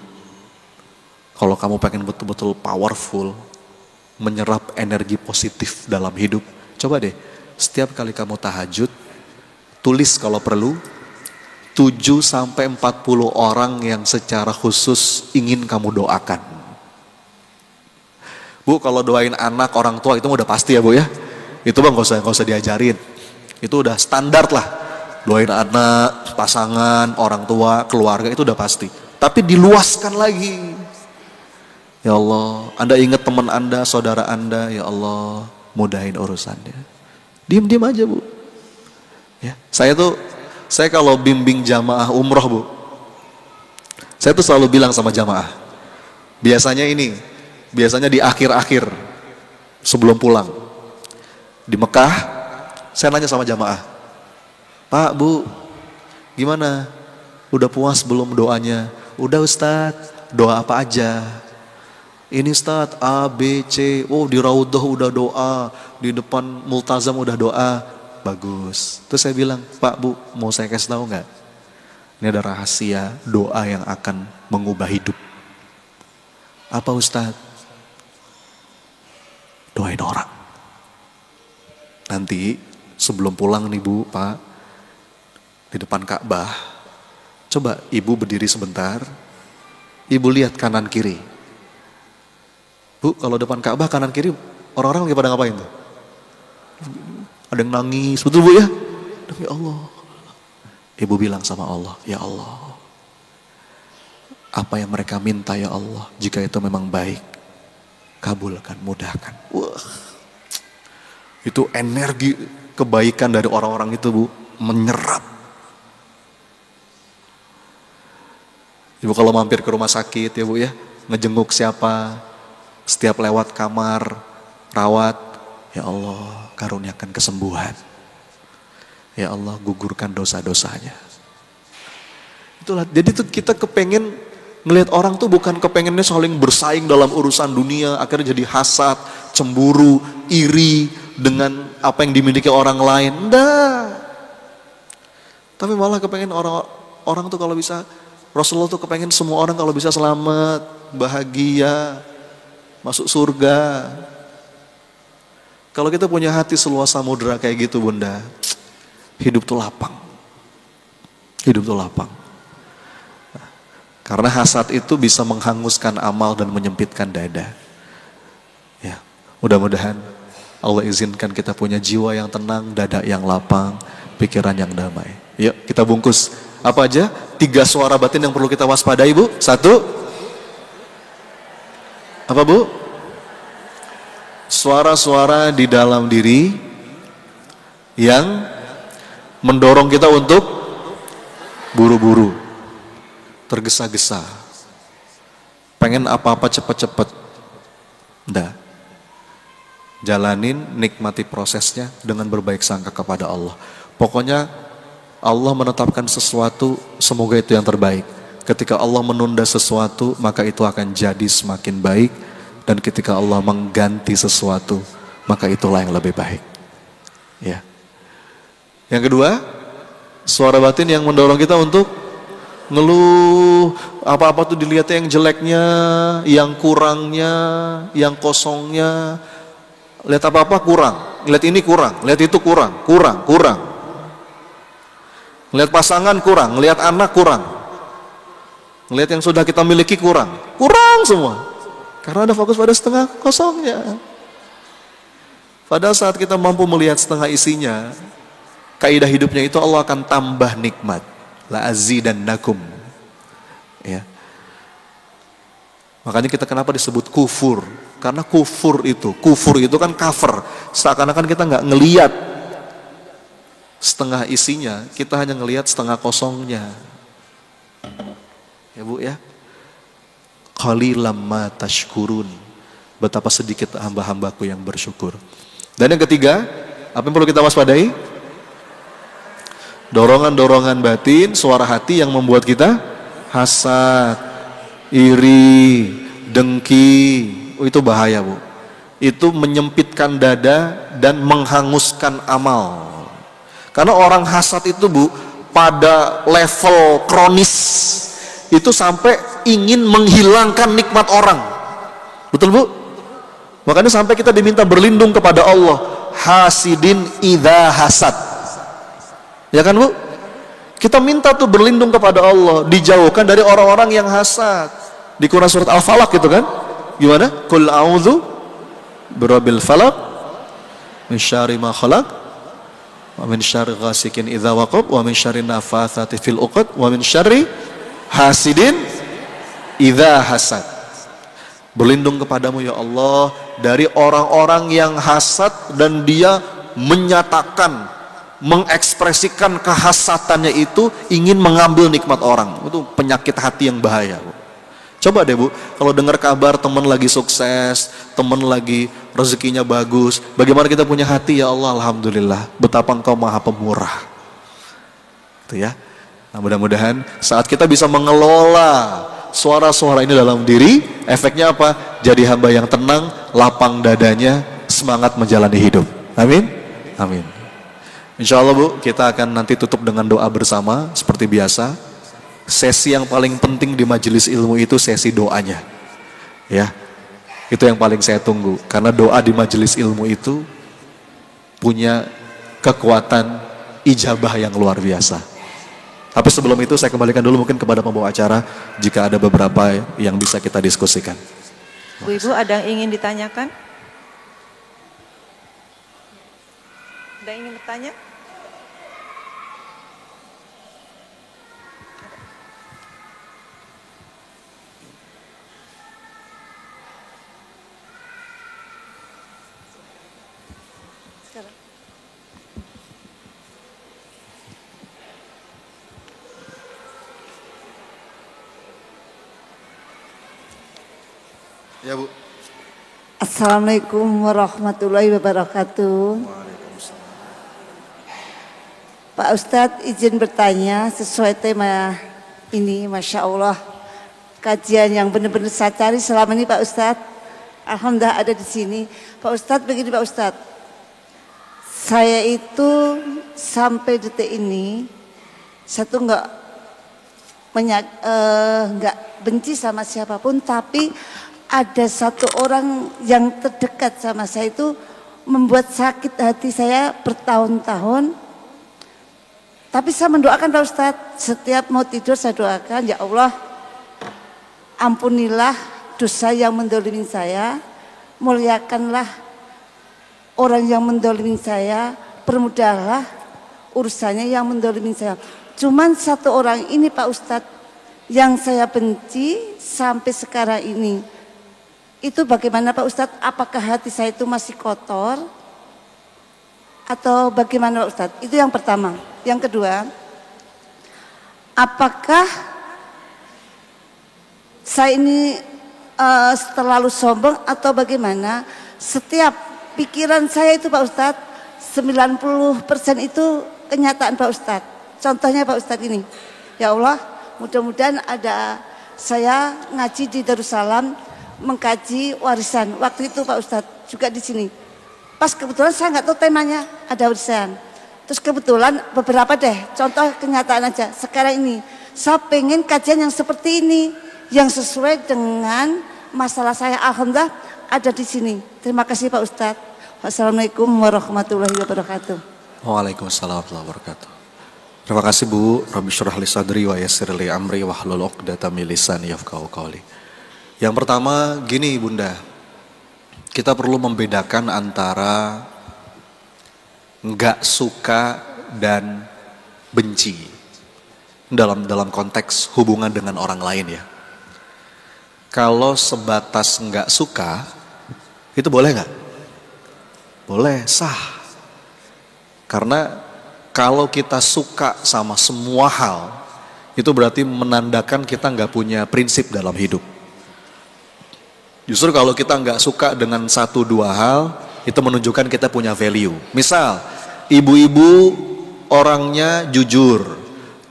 kalau kamu pengen betul-betul powerful, menyerap energi positif dalam hidup, coba deh setiap kali kamu tahajud, tulis kalau perlu 7-40 orang yang secara khusus ingin kamu doakan. Bu, kalau doain anak, orang tua itu udah pasti ya Bu ya. Itu Bang gak usah diajarin. Itu udah standar lah. Doain anak, pasangan, orang tua, keluarga itu udah pasti. Tapi diluaskan lagi. Ya Allah, Anda ingat teman Anda, saudara Anda, ya Allah, mudahin urusannya. Diam-diam aja Bu. Ya, saya kalau bimbing jamaah umroh Bu, saya tuh selalu bilang sama jamaah, biasanya di akhir-akhir sebelum pulang di Mekah, saya nanya sama jamaah, Pak Bu, gimana? Udah puas belum doanya? Udah Ustadz, doa apa aja? Ini Ustadz A, B, C, oh di Raudhah udah doa, di depan Multazam udah doa. Bagus. Terus saya bilang, Pak Bu, mau saya kasih tahu nggak? Ini ada rahasia doa yang akan mengubah hidup. Apa Ustadz? Doain orang. Nanti sebelum pulang nih Bu, Pak, di depan Ka'bah, coba Ibu berdiri sebentar, Ibu lihat kanan kiri. Bu, kalau depan Ka'bah kanan kiri orang-orang lagi pada ngapain tuh? Ada yang nangis, betul Bu ya? Demi Allah. Ibu bilang sama Allah, ya Allah, apa yang mereka minta ya Allah, jika itu memang baik, kabulkan, mudahkan. Wah, itu energi kebaikan dari orang-orang itu Bu, menyerap. Ibu kalau mampir ke rumah sakit ya Bu ya, ngejenguk siapa, setiap lewat kamar rawat, ya Allah karuniakan kesembuhan. Ya Allah gugurkan dosa-dosanya. Itulah, jadi tuh kita kepengen ngelihat orang tuh bukan kepengennya saling bersaing dalam urusan dunia, akhirnya jadi hasad, cemburu, iri dengan apa yang dimiliki orang lain. Enggak. Tapi malah kepengen orang tuh kalau bisa, Rasulullah tuh kepengen semua orang kalau bisa selamat, bahagia, masuk surga. Kalau kita punya hati seluas samudera kayak gitu Bunda, hidup tuh lapang. Hidup tuh lapang. Karena hasad itu bisa menghanguskan amal dan menyempitkan dada. Ya, mudah-mudahan Allah izinkan kita punya jiwa yang tenang, dada yang lapang, pikiran yang damai. Yuk kita bungkus. Apa aja? 3 suara batin yang perlu kita waspadai Bu. 1. Apa Bu? Suara-suara di dalam diri yang mendorong kita untuk buru-buru, tergesa-gesa, pengen apa-apa cepet-cepet. Nggak. jalanin, nikmati prosesnya dengan berbaik sangka kepada Allah. Pokoknya Allah menetapkan sesuatu, semoga itu yang terbaik. Ketika Allah menunda sesuatu, maka itu akan jadi semakin baik. Dan ketika Allah mengganti sesuatu, maka itulah yang lebih baik. Ya. Yang kedua, suara batin yang mendorong kita untuk ngeluh, apa-apa tuh dilihatnya yang jeleknya, yang kurangnya, yang kosongnya. Lihat apa-apa kurang, lihat ini kurang, lihat itu kurang. Lihat pasangan kurang, lihat anak kurang. Lihat yang sudah kita miliki kurang semua. Karena ada fokus pada setengah kosongnya. Padahal saat kita mampu melihat setengah isinya, kaidah hidupnya itu Allah akan tambah nikmat. La azidannakum. Ya. Makanya kita kenapa disebut kufur? Karena kufur itu kan cover. Seakan-akan kita nggak ngelihat setengah isinya, kita hanya ngelihat setengah kosongnya. Ya Bu ya. Qalilam ma tashkurun. Betapa sedikit hamba-hambaku yang bersyukur. Dan yang ketiga, apa yang perlu kita waspadai? Dorongan-dorongan batin, suara hati yang membuat kita hasad, iri, dengki. Itu bahaya Bu. Itu menyempitkan dada dan menghanguskan amal. Karena orang hasad itu Bu, pada level kronis, itu sampai ingin menghilangkan nikmat orang. Betul Bu? Makanya sampai kita diminta berlindung kepada Allah. Hasidin idza hasad. Ya kan Bu? Kita minta tuh berlindung kepada Allah, dijauhkan dari orang-orang yang hasad. Di Quran surat Al-Falaq gitu kan? Gimana? Qul a'udzu birabbil falaq min syarri ma khalaq wa min syarri ghasikin idza waqab wa min syarri nafatsati fil 'uqad wa min syarri hasidin idza hasad. Berlindung kepadamu ya Allah dari orang-orang yang hasad dan dia menyatakan, mengekspresikan kehasatannya itu ingin mengambil nikmat orang. Itu penyakit hati yang bahaya Bu. Coba deh Bu, kalau dengar kabar teman lagi sukses, teman lagi rezekinya bagus, bagaimana kita punya hati? Ya Allah, alhamdulillah, betapa Engkau Maha Pemurah. Itu ya. Nah, mudah-mudahan saat kita bisa mengelola suara-suara ini dalam diri, efeknya apa? Jadi hamba yang tenang, lapang dadanya, semangat menjalani hidup. Amin. Amin. Insya Allah Bu, kita akan nanti tutup dengan doa bersama seperti biasa. Sesi yang paling penting di majelis ilmu itu sesi doanya. Ya, itu yang paling saya tunggu. Karena doa di majelis ilmu itu punya kekuatan ijabah yang luar biasa. Tapi sebelum itu saya kembalikan dulu mungkin kepada pembawa acara jika ada beberapa yang bisa kita diskusikan. Bu Ibu, ada yang ingin ditanyakan? Ada yang ingin bertanya? Ya Bu. Assalamualaikum warahmatullahi wabarakatuh. Pak Ustadz izin bertanya sesuai tema ini, Masya Allah. Kajian yang benar-benar saya cari selama ini Pak Ustadz. Alhamdulillah ada di sini. Pak Ustadz begini Pak Ustadz. Saya itu sampai detik ini, saya tuh nggak benci sama siapapun, tapi ada satu orang yang terdekat sama saya itu membuat sakit hati saya bertahun-tahun. Tapi saya mendoakan Pak Ustadz, setiap mau tidur saya doakan, ya Allah ampunilah dosa yang mendolimi saya, muliakanlah orang yang mendolimi saya, permudahlah urusannya yang mendolimi saya. Cuman satu orang ini Pak Ustadz yang saya benci sampai sekarang ini. Itu bagaimana Pak Ustadz? Apakah hati saya itu masih kotor? Atau bagaimana Pak Ustadz? Itu yang pertama. Yang kedua, apakah saya ini terlalu sombong atau bagaimana? Setiap pikiran saya itu Pak Ustadz, 90% itu kenyataan Pak Ustadz. Contohnya Pak Ustadz ini, ya Allah, mudah-mudahan ada saya ngaji di Darussalam, mengkaji warisan. Waktu itu Pak Ustadz juga di sini. Pas kebetulan saya nggak tahu temanya, ada warisan. Terus kebetulan beberapa deh, contoh kenyataan aja. Sekarang ini, saya pengen kajian yang seperti ini, yang sesuai dengan masalah saya. Alhamdulillah ada di sini. Terima kasih Pak Ustadz. Wassalamualaikum warahmatullahi wabarakatuh. Waalaikumsalam warahmatullahi wabarakatuh. Terima kasih Bu. Rabbi syrah li sadri wa yassir li amri wahlul 'uqdatam min lisani yafqahu qawli. Yang pertama gini Bunda, kita perlu membedakan antara nggak suka dan benci dalam konteks hubungan dengan orang lain ya. Kalau sebatas nggak suka, itu boleh nggak? Boleh, sah. Karena kalau kita suka sama semua hal, itu berarti menandakan kita nggak punya prinsip dalam hidup. Justru kalau kita nggak suka dengan satu dua hal, itu menunjukkan kita punya value. Misal, ibu-ibu orangnya jujur,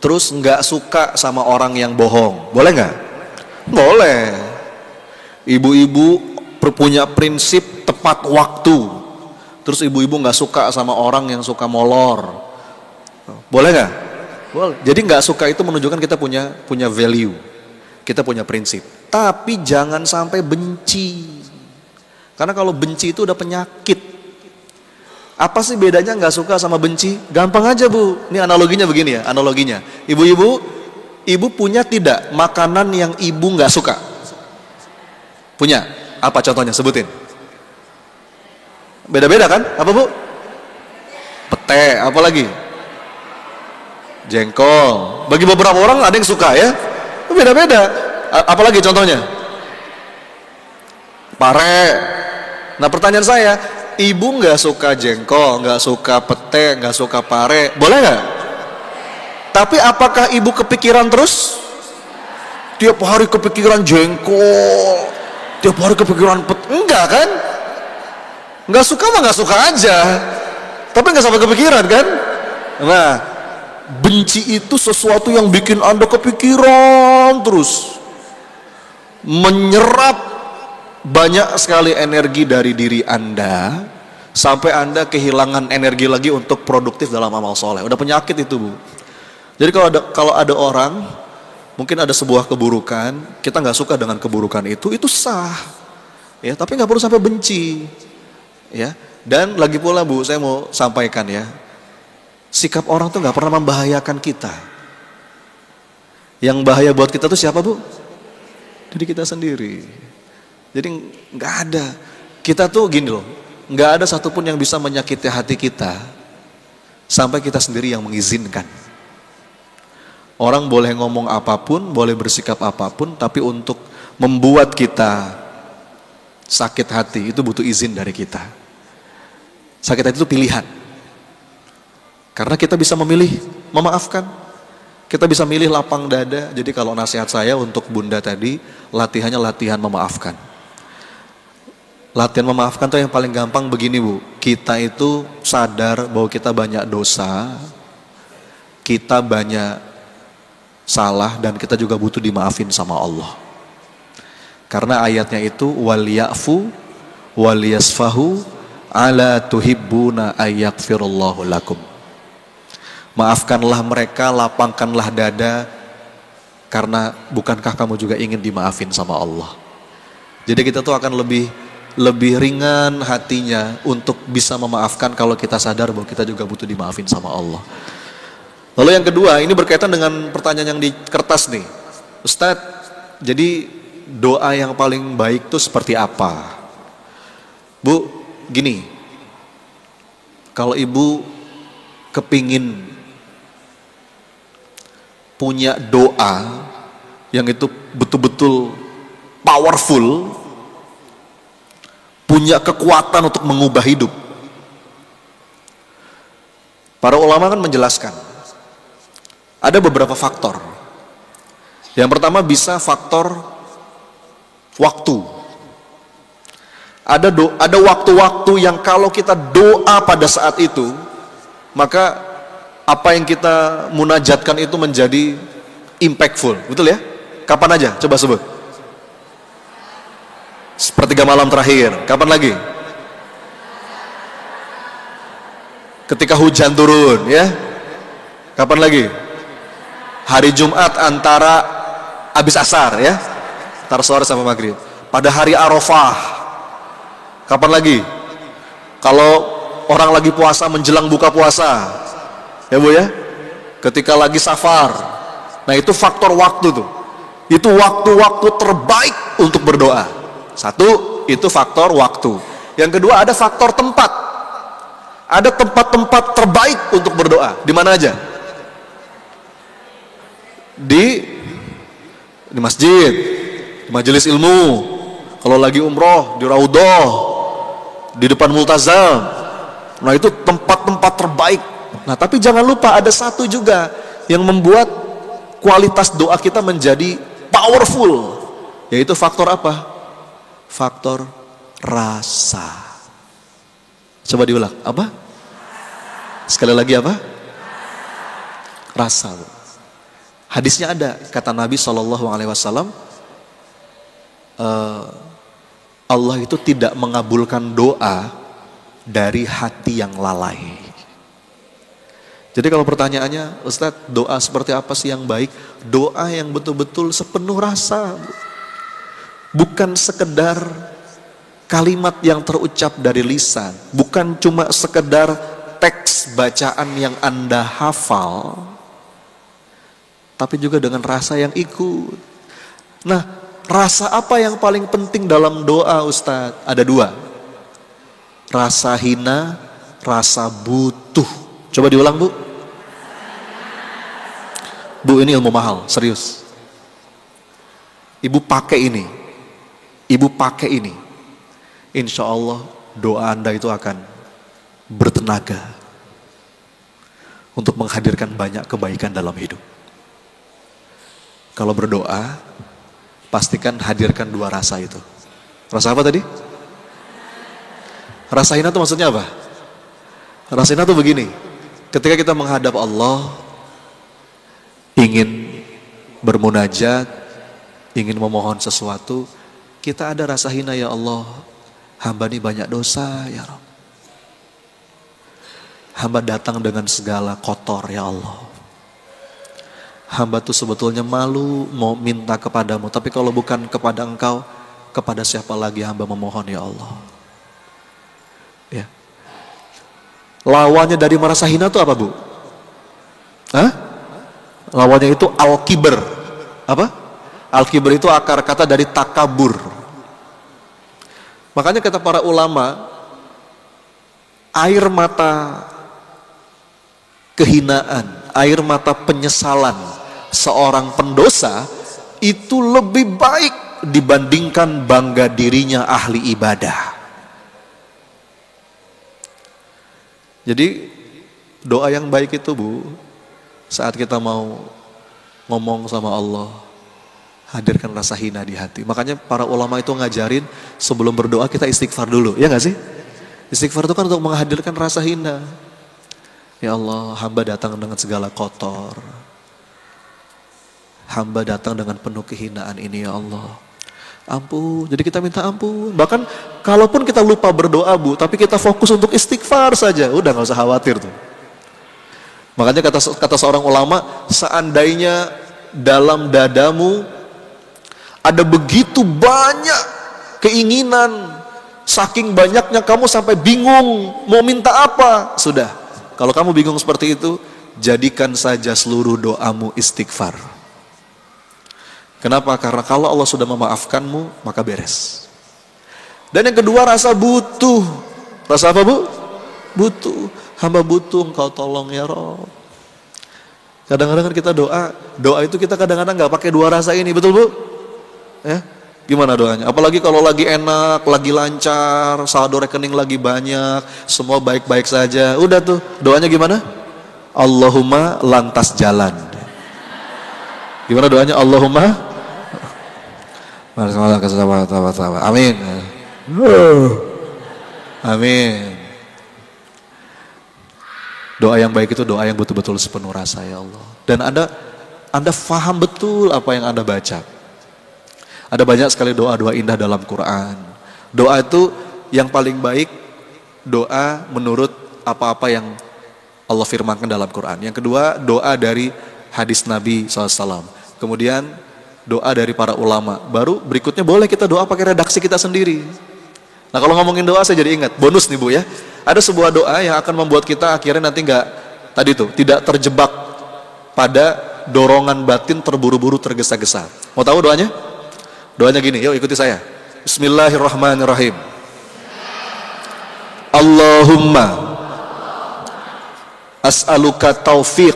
terus nggak suka sama orang yang bohong, boleh nggak? Boleh. Ibu-ibu punya prinsip tepat waktu, terus ibu-ibu nggak suka sama orang yang suka molor, boleh nggak? Boleh. Jadi nggak suka itu menunjukkan kita punya value, kita punya prinsip. Tapi jangan sampai benci. Karena kalau benci itu udah penyakit. Apa sih bedanya nggak suka sama benci? Gampang aja Bu. Ini analoginya begini ya, analoginya. Ibu punya tidak makanan yang ibu nggak suka? Punya. Apa contohnya? Sebutin. Beda-beda kan? Apa Bu? Pete, apa lagi? Jengkol. Bagi beberapa orang ada yang suka ya. Beda-beda. Apalagi contohnya? Pare. Nah pertanyaan saya, ibu nggak suka jengkol, nggak suka pete, nggak suka pare, boleh nggak? Tapi apakah ibu kepikiran terus? Tiap hari kepikiran jengkol, tiap hari kepikiran pete, enggak kan? Nggak suka mah nggak suka aja, tapi nggak sampai kepikiran kan? Nah, benci itu sesuatu yang bikin Anda kepikiran terus, menyerap banyak sekali energi dari diri Anda, sampai Anda kehilangan energi lagi untuk produktif dalam amal soleh. Udah penyakit itu Bu. Jadi kalau ada orang, mungkin ada sebuah keburukan, kita nggak suka dengan keburukan itu sah, ya. Tapi nggak perlu sampai benci, ya. Dan lagi pula Bu, saya mau sampaikan ya, sikap orang tuh nggak pernah membahayakan kita. Yang bahaya buat kita tuh siapa Bu? Diri kita sendiri. Jadi nggak ada, kita tuh gini loh, nggak ada satupun yang bisa menyakiti hati kita sampai kita sendiri yang mengizinkan. Orang boleh ngomong apapun, boleh bersikap apapun, tapi untuk membuat kita sakit hati itu butuh izin dari kita. Sakit hati itu pilihan, karena kita bisa memilih memaafkan, kita bisa milih lapang dada. Jadi kalau nasihat saya untuk Bunda tadi, latihannya latihan memaafkan. Latihan memaafkan tuh yang paling gampang begini Bu, kita itu sadar bahwa kita banyak dosa, kita banyak salah, dan kita juga butuh dimaafin sama Allah. Karena ayatnya itu wal ya'fu wal yasfahu ala tuhibbuna ayyaghfirullahu lakum. Maafkanlah mereka, lapangkanlah dada, karena bukankah kamu juga ingin dimaafin sama Allah. Jadi kita tuh akan lebih ringan hatinya untuk bisa memaafkan kalau kita sadar bahwa kita juga butuh dimaafin sama Allah. Lalu yang kedua, ini berkaitan dengan pertanyaan yang di kertas nih. Ustadz, jadi doa yang paling baik itu seperti apa? Bu, gini, kalau ibu kepingin punya doa yang itu betul-betul powerful, punya kekuatan untuk mengubah hidup, para ulama kan menjelaskan ada beberapa faktor. Yang pertama bisa faktor waktu. Ada waktu-waktu yang kalau kita doa pada saat itu, maka apa yang kita munajatkan itu menjadi impactful. Betul ya? Kapan aja? Coba sebut. Sepertiga malam terakhir. Kapan lagi? Ketika hujan turun, ya. Kapan lagi? Hari Jumat antara habis asar, ya. Antara sore sama maghrib. Pada hari Arafah. Kapan lagi? Kalau orang lagi puasa menjelang buka puasa, ya Bu ya. Ketika lagi safar. Nah itu faktor waktu tuh. Itu waktu-waktu terbaik untuk berdoa. Satu, itu faktor waktu. Yang kedua ada faktor tempat. Ada tempat-tempat terbaik untuk berdoa. Di mana aja? Di masjid, di majelis ilmu. Kalau lagi umroh, di raudhah, di depan multazam. Nah itu tempat-tempat terbaik. Nah tapi jangan lupa ada satu juga yang membuat kualitas doa kita menjadi powerful. Yaitu faktor apa? Faktor rasa. Coba diulang, apa? Sekali lagi apa? Rasa. Hadisnya ada, kata Nabi SAW, Allah itu tidak mengabulkan doa dari hati yang lalai. Jadi kalau pertanyaannya, Ustadz, doa seperti apa sih yang baik? Doa yang betul-betul sepenuh rasa. Bukan sekedar kalimat yang terucap dari lisan. Bukan cuma sekedar teks bacaan yang Anda hafal. Tapi juga dengan rasa yang ikut. Nah, rasa apa yang paling penting dalam doa, Ustadz? Ada dua. Rasa hina, rasa butuh. Coba diulang, Bu. Bu, ini ilmu mahal, serius. Ibu pakai ini. Ibu pakai ini. Insya Allah doa Anda itu akan bertenaga untuk menghadirkan banyak kebaikan dalam hidup. Kalau berdoa, pastikan hadirkan dua rasa itu. Rasa apa tadi? Rasa hina itu maksudnya apa? Rasa hina itu begini. Ketika kita menghadap Allah, ingin bermunajat, ingin memohon sesuatu, kita ada rasa hina, ya Allah, hamba ini banyak dosa, ya Rabb. Hamba datang dengan segala kotor, ya Allah. Hamba tuh sebetulnya malu mau minta kepadamu, tapi kalau bukan kepada Engkau, kepada siapa lagi hamba memohon, ya Allah. Ya. Lawannya dari merasa hina itu apa, Bu? Hah? Lawannya itu al-kibr. Apa? Al-kibr itu akar kata dari takabur. Makanya kata para ulama, air mata kehinaan, air mata penyesalan seorang pendosa itu lebih baik dibandingkan bangga dirinya ahli ibadah. Jadi doa yang baik itu, Bu, saat kita mau ngomong sama Allah, hadirkan rasa hina di hati. Makanya para ulama itu ngajarin sebelum berdoa kita istighfar dulu, ya gak sih? Istighfar itu kan untuk menghadirkan rasa hina. Ya Allah, hamba datang dengan segala kotor. Hamba datang dengan penuh kehinaan ini, ya Allah. Ampun, jadi kita minta ampun. Bahkan kalaupun kita lupa berdoa, Bu, tapi kita fokus untuk istighfar saja, udah gak usah khawatir tuh. Makanya kata seorang ulama, seandainya dalam dadamu ada begitu banyak keinginan, saking banyaknya kamu sampai bingung mau minta apa. Sudah, kalau kamu bingung seperti itu, jadikan saja seluruh doamu istighfar. Kenapa? Karena kalau Allah sudah memaafkanmu, maka beres. Dan yang kedua, rasa butuh. Rasa apa, Bu? Butuh. Hamba butuh Engkau tolong, ya Rabb. Kadang-kadang kita doa itu kita kadang-kadang gak pakai dua rasa ini, betul, Bu? Ya, gimana doanya? Apalagi kalau lagi enak, lagi lancar, saldo rekening lagi banyak, semua baik-baik saja. Udah tuh, doanya gimana? Allahumma lantas jalan. Gimana doanya? Allahumma amin. Amin. Doa yang baik itu doa yang betul-betul sepenuh rasa ya Allah. Dan Anda faham betul apa yang Anda baca. Ada banyak sekali doa-doa indah dalam Quran. Doa itu yang paling baik, doa menurut apa-apa yang Allah firmankan dalam Quran. Yang kedua, doa dari hadis Nabi SAW. Kemudian doa dari para ulama. Baru berikutnya boleh kita doa pakai redaksi kita sendiri. Nah kalau ngomongin doa saya jadi ingat, bonus nih Bu ya. Ada sebuah doa yang akan membuat kita akhirnya nanti tidak terjebak pada dorongan batin terburu-buru tergesa-gesa. Mau tahu doanya? Doanya gini, yuk ikuti saya. Bismillahirrahmanirrahim. Allahumma as'aluka taufiq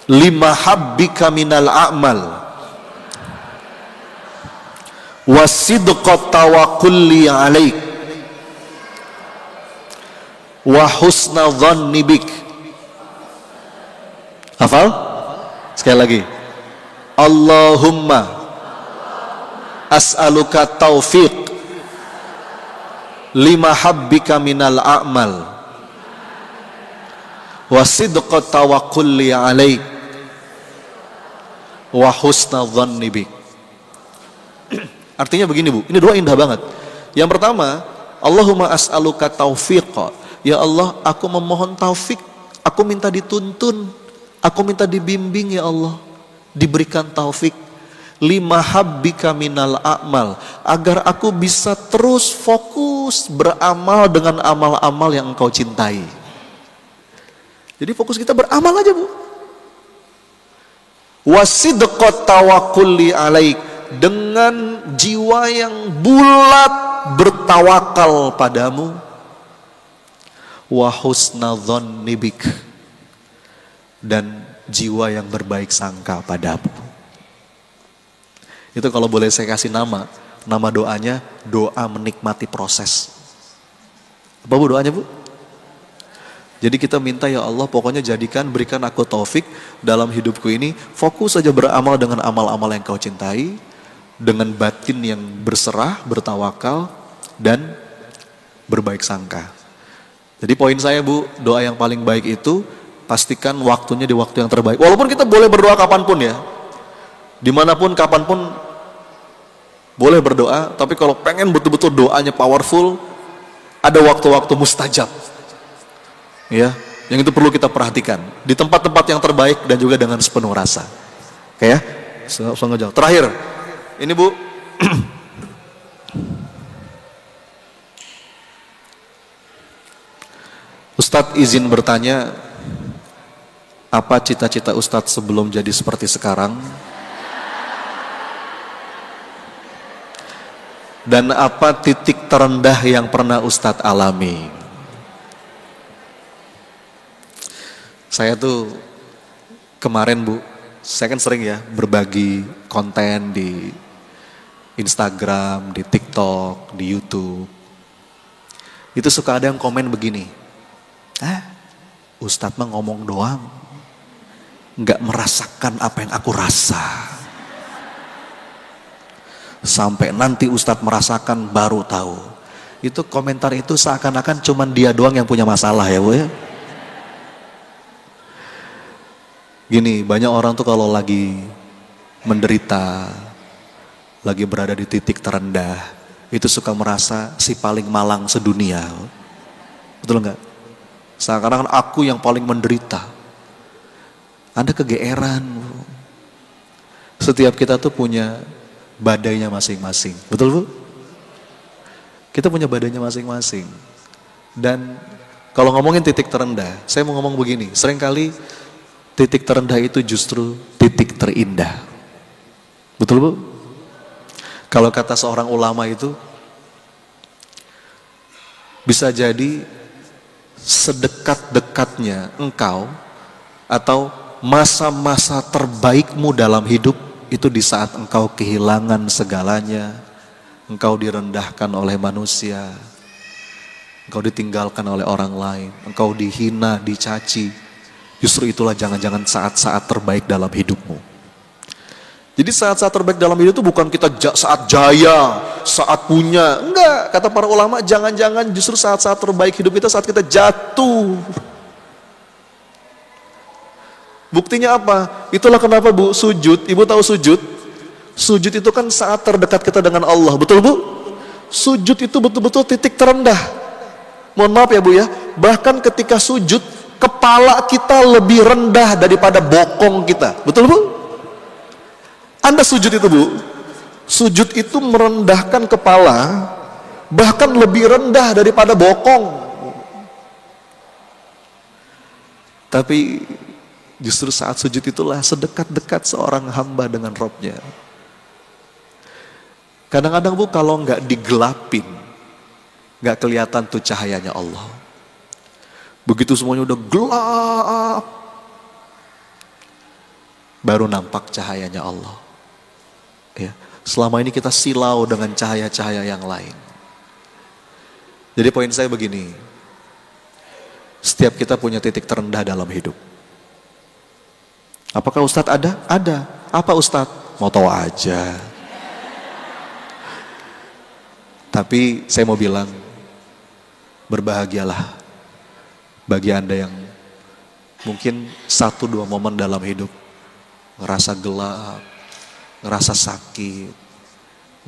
lima habbika minal a'mal wasidqa tawakkulli alaik wa husna dhanni bik. Hafal? Sekali lagi. Allahumma as'aluka taufiq lima habbika minal a'mal wa sidqa tawakkulli alaik wa husna dhanni bik. Artinya begini Bu, ini doa indah banget. Yang pertama, Allahumma as'aluka taufiqa, ya Allah aku memohon taufik, aku minta dituntun, aku minta dibimbing ya Allah, diberikan taufik lima habbika minal a'mal, agar aku bisa terus fokus beramal dengan amal-amal yang engkau cintai. Jadi fokus kita beramal aja Bu. Wasidqa tawakkulli alaik, dengan jiwa yang bulat bertawakal padamu. Wa husna dhanni bik, dan jiwa yang berbaik sangka padamu. Itu kalau boleh saya kasih nama doanya doa menikmati proses. Apa Bu doanya Bu? Jadi kita minta ya Allah pokoknya berikan aku taufik dalam hidupku ini, fokus saja beramal dengan amal-amal yang kau cintai, dengan batin yang berserah, bertawakal, dan berbaik sangka. Jadi poin saya Bu, doa yang paling baik itu pastikan waktunya di waktu yang terbaik. Walaupun kita boleh berdoa kapanpun ya, dimanapun, kapanpun boleh berdoa. Tapi kalau pengen betul-betul doanya powerful, ada waktu-waktu mustajab. Ya, yang itu perlu kita perhatikan di tempat-tempat yang terbaik dan juga dengan sepenuh rasa. Oke ya, jauh. Terakhir, ini Bu, Ustadz izin bertanya, apa cita-cita Ustadz sebelum jadi seperti sekarang? Dan apa titik terendah yang pernah Ustadz alami? Saya tuh kemarin Bu, saya kan sering ya berbagi konten di Instagram, di TikTok, di YouTube. Itu suka ada yang komen begini, Ustadz mah ngomong doang, nggak merasakan apa yang aku rasa. Sampai nanti Ustadz merasakan baru tahu. Itu komentar itu seakan-akan cuman dia doang yang punya masalah ya Bu ya. Gini, banyak orang tuh kalau lagi menderita, lagi berada di titik terendah, itu suka merasa si paling malang sedunia. Betul enggak? Seakan-akan aku yang paling menderita. Anda kegeeran. Setiap kita tuh punya badainya masing-masing. Betul Bu? Kita punya badainya masing-masing. Dan kalau ngomongin titik terendah, saya mau ngomong begini, seringkali titik terendah itu justru titik terindah. Betul Bu? Kalau kata seorang ulama itu, bisa jadi sedekat-dekatnya engkau atau masa-masa terbaikmu dalam hidup itu di saat engkau kehilangan segalanya, engkau direndahkan oleh manusia, engkau ditinggalkan oleh orang lain, engkau dihina, dicaci. Justru itulah jangan-jangan saat-saat terbaik dalam hidupmu. Jadi saat-saat terbaik dalam hidup itu bukan kita saat jaya, saat punya. Enggak, kata para ulama, jangan-jangan justru saat-saat terbaik hidup kita saat kita jatuh. Buktinya apa? Itulah kenapa Bu, sujud. Ibu tahu sujud? Sujud itu kan saat terdekat kita dengan Allah. Betul Bu? Sujud itu betul-betul titik terendah. Mohon maaf ya Bu ya. Bahkan ketika sujud, kepala kita lebih rendah daripada bokong kita. Betul Bu? Anda sujud itu Bu, sujud itu merendahkan kepala, bahkan lebih rendah daripada bokong. Tapi justru saat sujud itulah sedekat-dekat seorang hamba dengan Robnya. Kadang-kadang Bu, kalau nggak digelapin, nggak kelihatan tuh cahayanya Allah. Begitu semuanya udah gelap, baru nampak cahayanya Allah. Ya, selama ini kita silau dengan cahaya-cahaya yang lain. Jadi poin saya begini, setiap kita punya titik terendah dalam hidup. Apakah Ustadz ada? Ada. Apa Ustadz? Mau tahu aja. Tapi saya mau bilang, berbahagialah bagi Anda yang mungkin 1-2 momen dalam hidup ngerasa gelap, ngerasa sakit,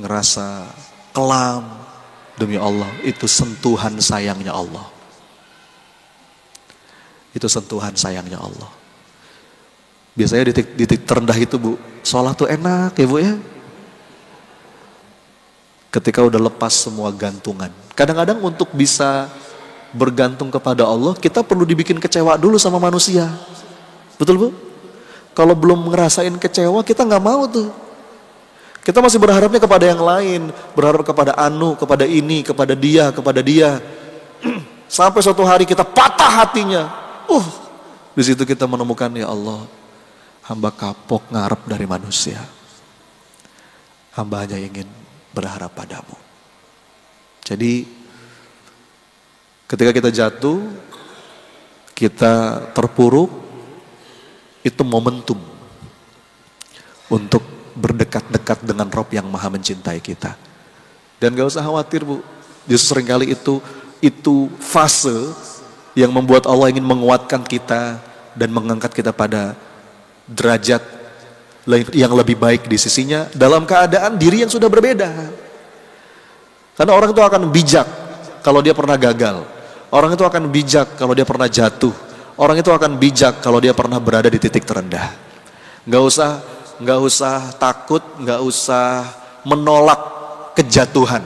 ngerasa kelam. Demi Allah, itu sentuhan sayangnya Allah. Itu sentuhan sayangnya Allah. Biasanya di titik terendah itu Bu, sholat tuh enak ya Bu ya. Ketika udah lepas semua gantungan. Kadang-kadang untuk bisa bergantung kepada Allah, kita perlu dibikin kecewa dulu sama manusia. Betul Bu? Kalau belum ngerasain kecewa, kita nggak mau tuh. Kita masih berharapnya kepada yang lain, berharap kepada anu, kepada ini, kepada dia. Sampai suatu hari kita patah hatinya. Di situ kita menemukan, ya Allah, hamba kapok ngarep dari manusia. Hamba hanya ingin berharap padamu. Jadi ketika kita jatuh, kita terpuruk, itu momentum untuk berdekat-dekat dengan Rob yang maha mencintai kita. Dan gak usah khawatir Bu, justru seringkali itu fase yang membuat Allah ingin menguatkan kita dan mengangkat kita pada derajat yang lebih baik di sisinya dalam keadaan diri yang sudah berbeda. Karena orang itu akan bijak kalau dia pernah gagal. Orang itu akan bijak kalau dia pernah jatuh. Orang itu akan bijak kalau dia pernah berada di titik terendah. Nggak usah takut, nggak usah menolak kejatuhan,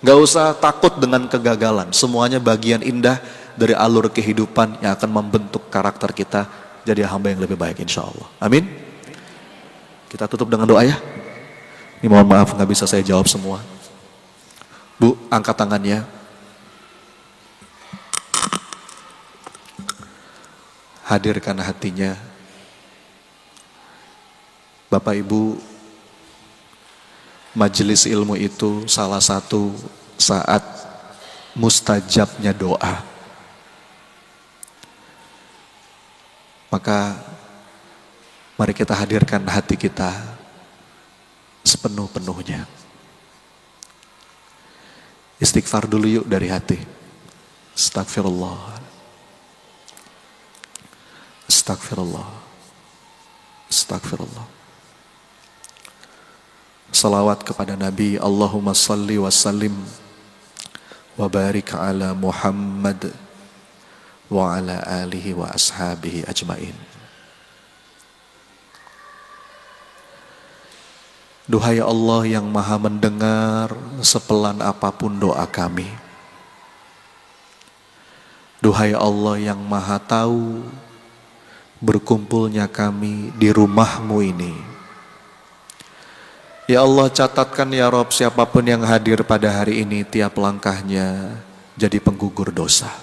nggak usah takut dengan kegagalan. Semuanya bagian indah dari alur kehidupan yang akan membentuk karakter kita jadi hamba yang lebih baik insya Allah. Amin. Kita tutup dengan doa ya. Ini mohon maaf nggak bisa saya jawab semua. Bu, angkat tangannya. Hadirkan hatinya. Bapak Ibu, majelis ilmu itu salah satu saat mustajabnya doa. Maka mari kita hadirkan hati kita sepenuh-penuhnya. Istighfar dulu yuk dari hati. Astagfirullah. Astagfirullah. Astagfirullah. Salawat kepada Nabi. Allahumma salli wa sallim wa barik ala Muhammad wa ala alihi wa ashabihi ajmain. Duhai Allah yang maha mendengar sepelan apapun doa kami. Duhai Allah yang maha tahu berkumpulnya kami di rumah-Mu ini. Ya Allah, catatkan ya Rob, siapapun yang hadir pada hari ini tiap langkahnya jadi penggugur dosa.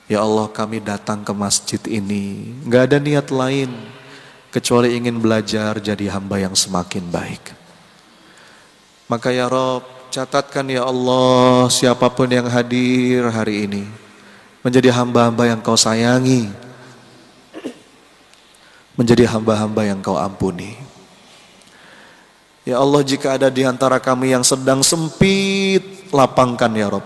Ya Allah, kami datang ke masjid ini gak ada niat lain kecuali ingin belajar jadi hamba yang semakin baik. Maka ya Rob, catatkan ya Allah, siapapun yang hadir hari ini menjadi hamba-hamba yang Kau sayangi, menjadi hamba-hamba yang Kau ampuni. Ya Allah, jika ada di antara kami yang sedang sempit, lapangkan ya Rabb.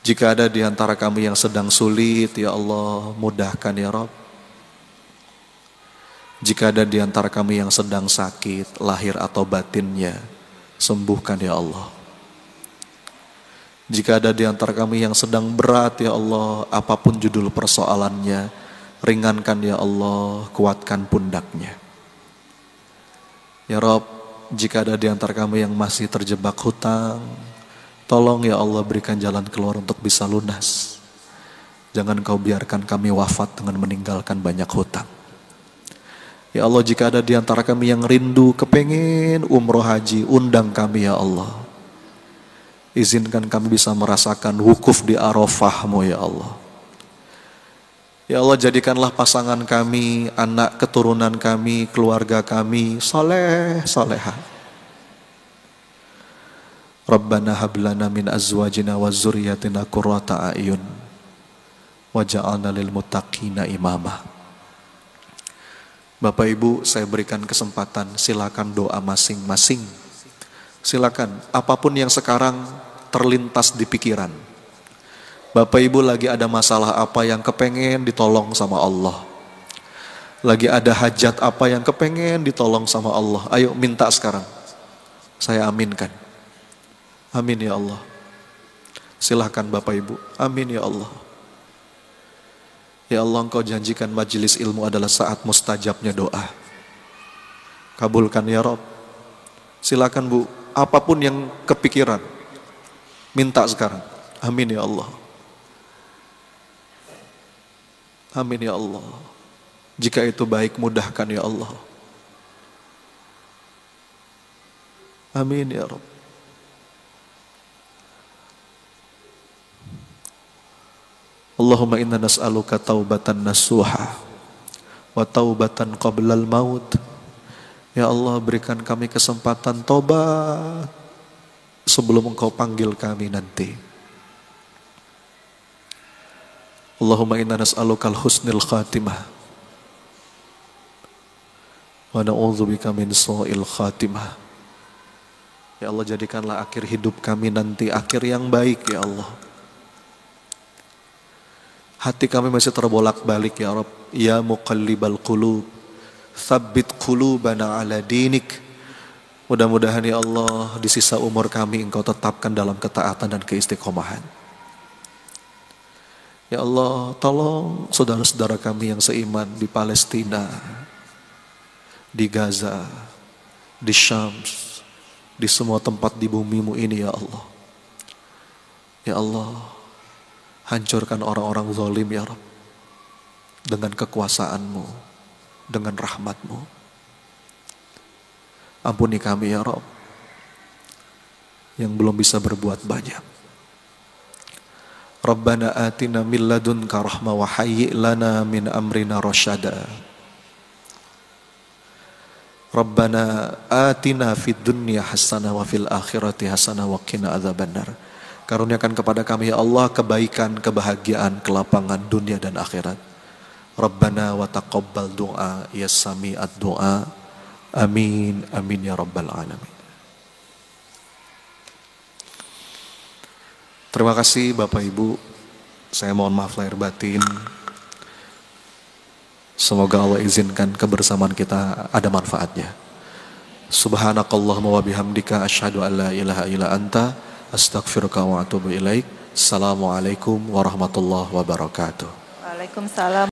Jika ada di antara kami yang sedang sulit, ya Allah, mudahkan ya Rabb. Jika ada di antara kami yang sedang sakit, lahir atau batinnya, sembuhkan ya Allah. Jika ada di antara kami yang sedang berat, ya Allah, apapun judul persoalannya, ringankan ya Allah, kuatkan pundaknya. Ya Rob, jika ada di antara kami yang masih terjebak hutang, tolong ya Allah berikan jalan keluar untuk bisa lunas. Jangan kau biarkan kami wafat dengan meninggalkan banyak hutang. Ya Allah, jika ada di antara kami yang rindu, kepengen umroh haji, undang kami ya Allah. Izinkan kami bisa merasakan wukuf di Arafah-Mu ya Allah. Ya Allah, jadikanlah pasangan kami, anak keturunan kami, keluarga kami saleh, salehah. Rabbana hablana min azwajina wa zurriyatina qurrata a'yun waj'alna lil muttaqina imama. Bapak Ibu, saya berikan kesempatan, silakan doa masing-masing. Silakan, apapun yang sekarang terlintas di pikiran. Bapak Ibu lagi ada masalah apa yang kepengen ditolong sama Allah. Lagi ada hajat apa yang kepengen ditolong sama Allah. Ayo minta sekarang. Saya aminkan. Amin ya Allah. Silahkan Bapak Ibu. Amin ya Allah. Ya Allah, Engkau janjikan majelis ilmu adalah saat mustajabnya doa. Kabulkan ya Rabb. Silakan Bu, apapun yang kepikiran, minta sekarang. Amin ya Allah. Amin ya Allah. Jika itu baik, mudahkan ya Allah. Amin ya Rabb. Allahumma inna nas'aluka taubatan nasuha wa taubatan qablal maut. Ya Allah, berikan kami kesempatan tobat sebelum Engkau panggil kami nanti. Allahumma inna nas'alukal husnil khatimah wa na'udzubika min su'il khatimah. Ya Allah, jadikanlah akhir hidup kami nanti akhir yang baik ya Allah. Hati kami masih terbolak-balik ya Rabb. Ya muqallibal qulub, tsabbit qulubana ala dinik. Mudah-mudahan ya Allah, di sisa umur kami Engkau tetapkan dalam ketaatan dan keistiqomahan. Ya Allah, tolong saudara-saudara kami yang seiman di Palestina, di Gaza, di Syam, di semua tempat di bumi-Mu ini ya Allah. Ya Allah, hancurkan orang-orang zalim ya Rabb, dengan kekuasaan-Mu, dengan rahmat-Mu. Ampuni kami ya Rabb, yang belum bisa berbuat banyak. Rabbana atina min ladunka rahmah wa hayyi' lana min amrina rasyada. Rabbana atina fid dunya hasanah wa fil akhirati hasanah wa qina adzabannar. Karuniakan kepada kami ya Allah kebaikan, kebahagiaan, kelapangan dunia dan akhirat. Rabbana wa taqabbal du'a ya sami'ad du'a. Amin, amin ya rabbal alamin. Terima kasih Bapak Ibu. Saya mohon maaf lahir batin. Semoga Allah izinkan kebersamaan kita ada manfaatnya. Subhanakallahumma wa bihamdika asyhadu an la ilaha illa anta astaghfiruka wa atubu ilaik. Assalamualaikum warahmatullahi wabarakatuh. Waalaikumsalam.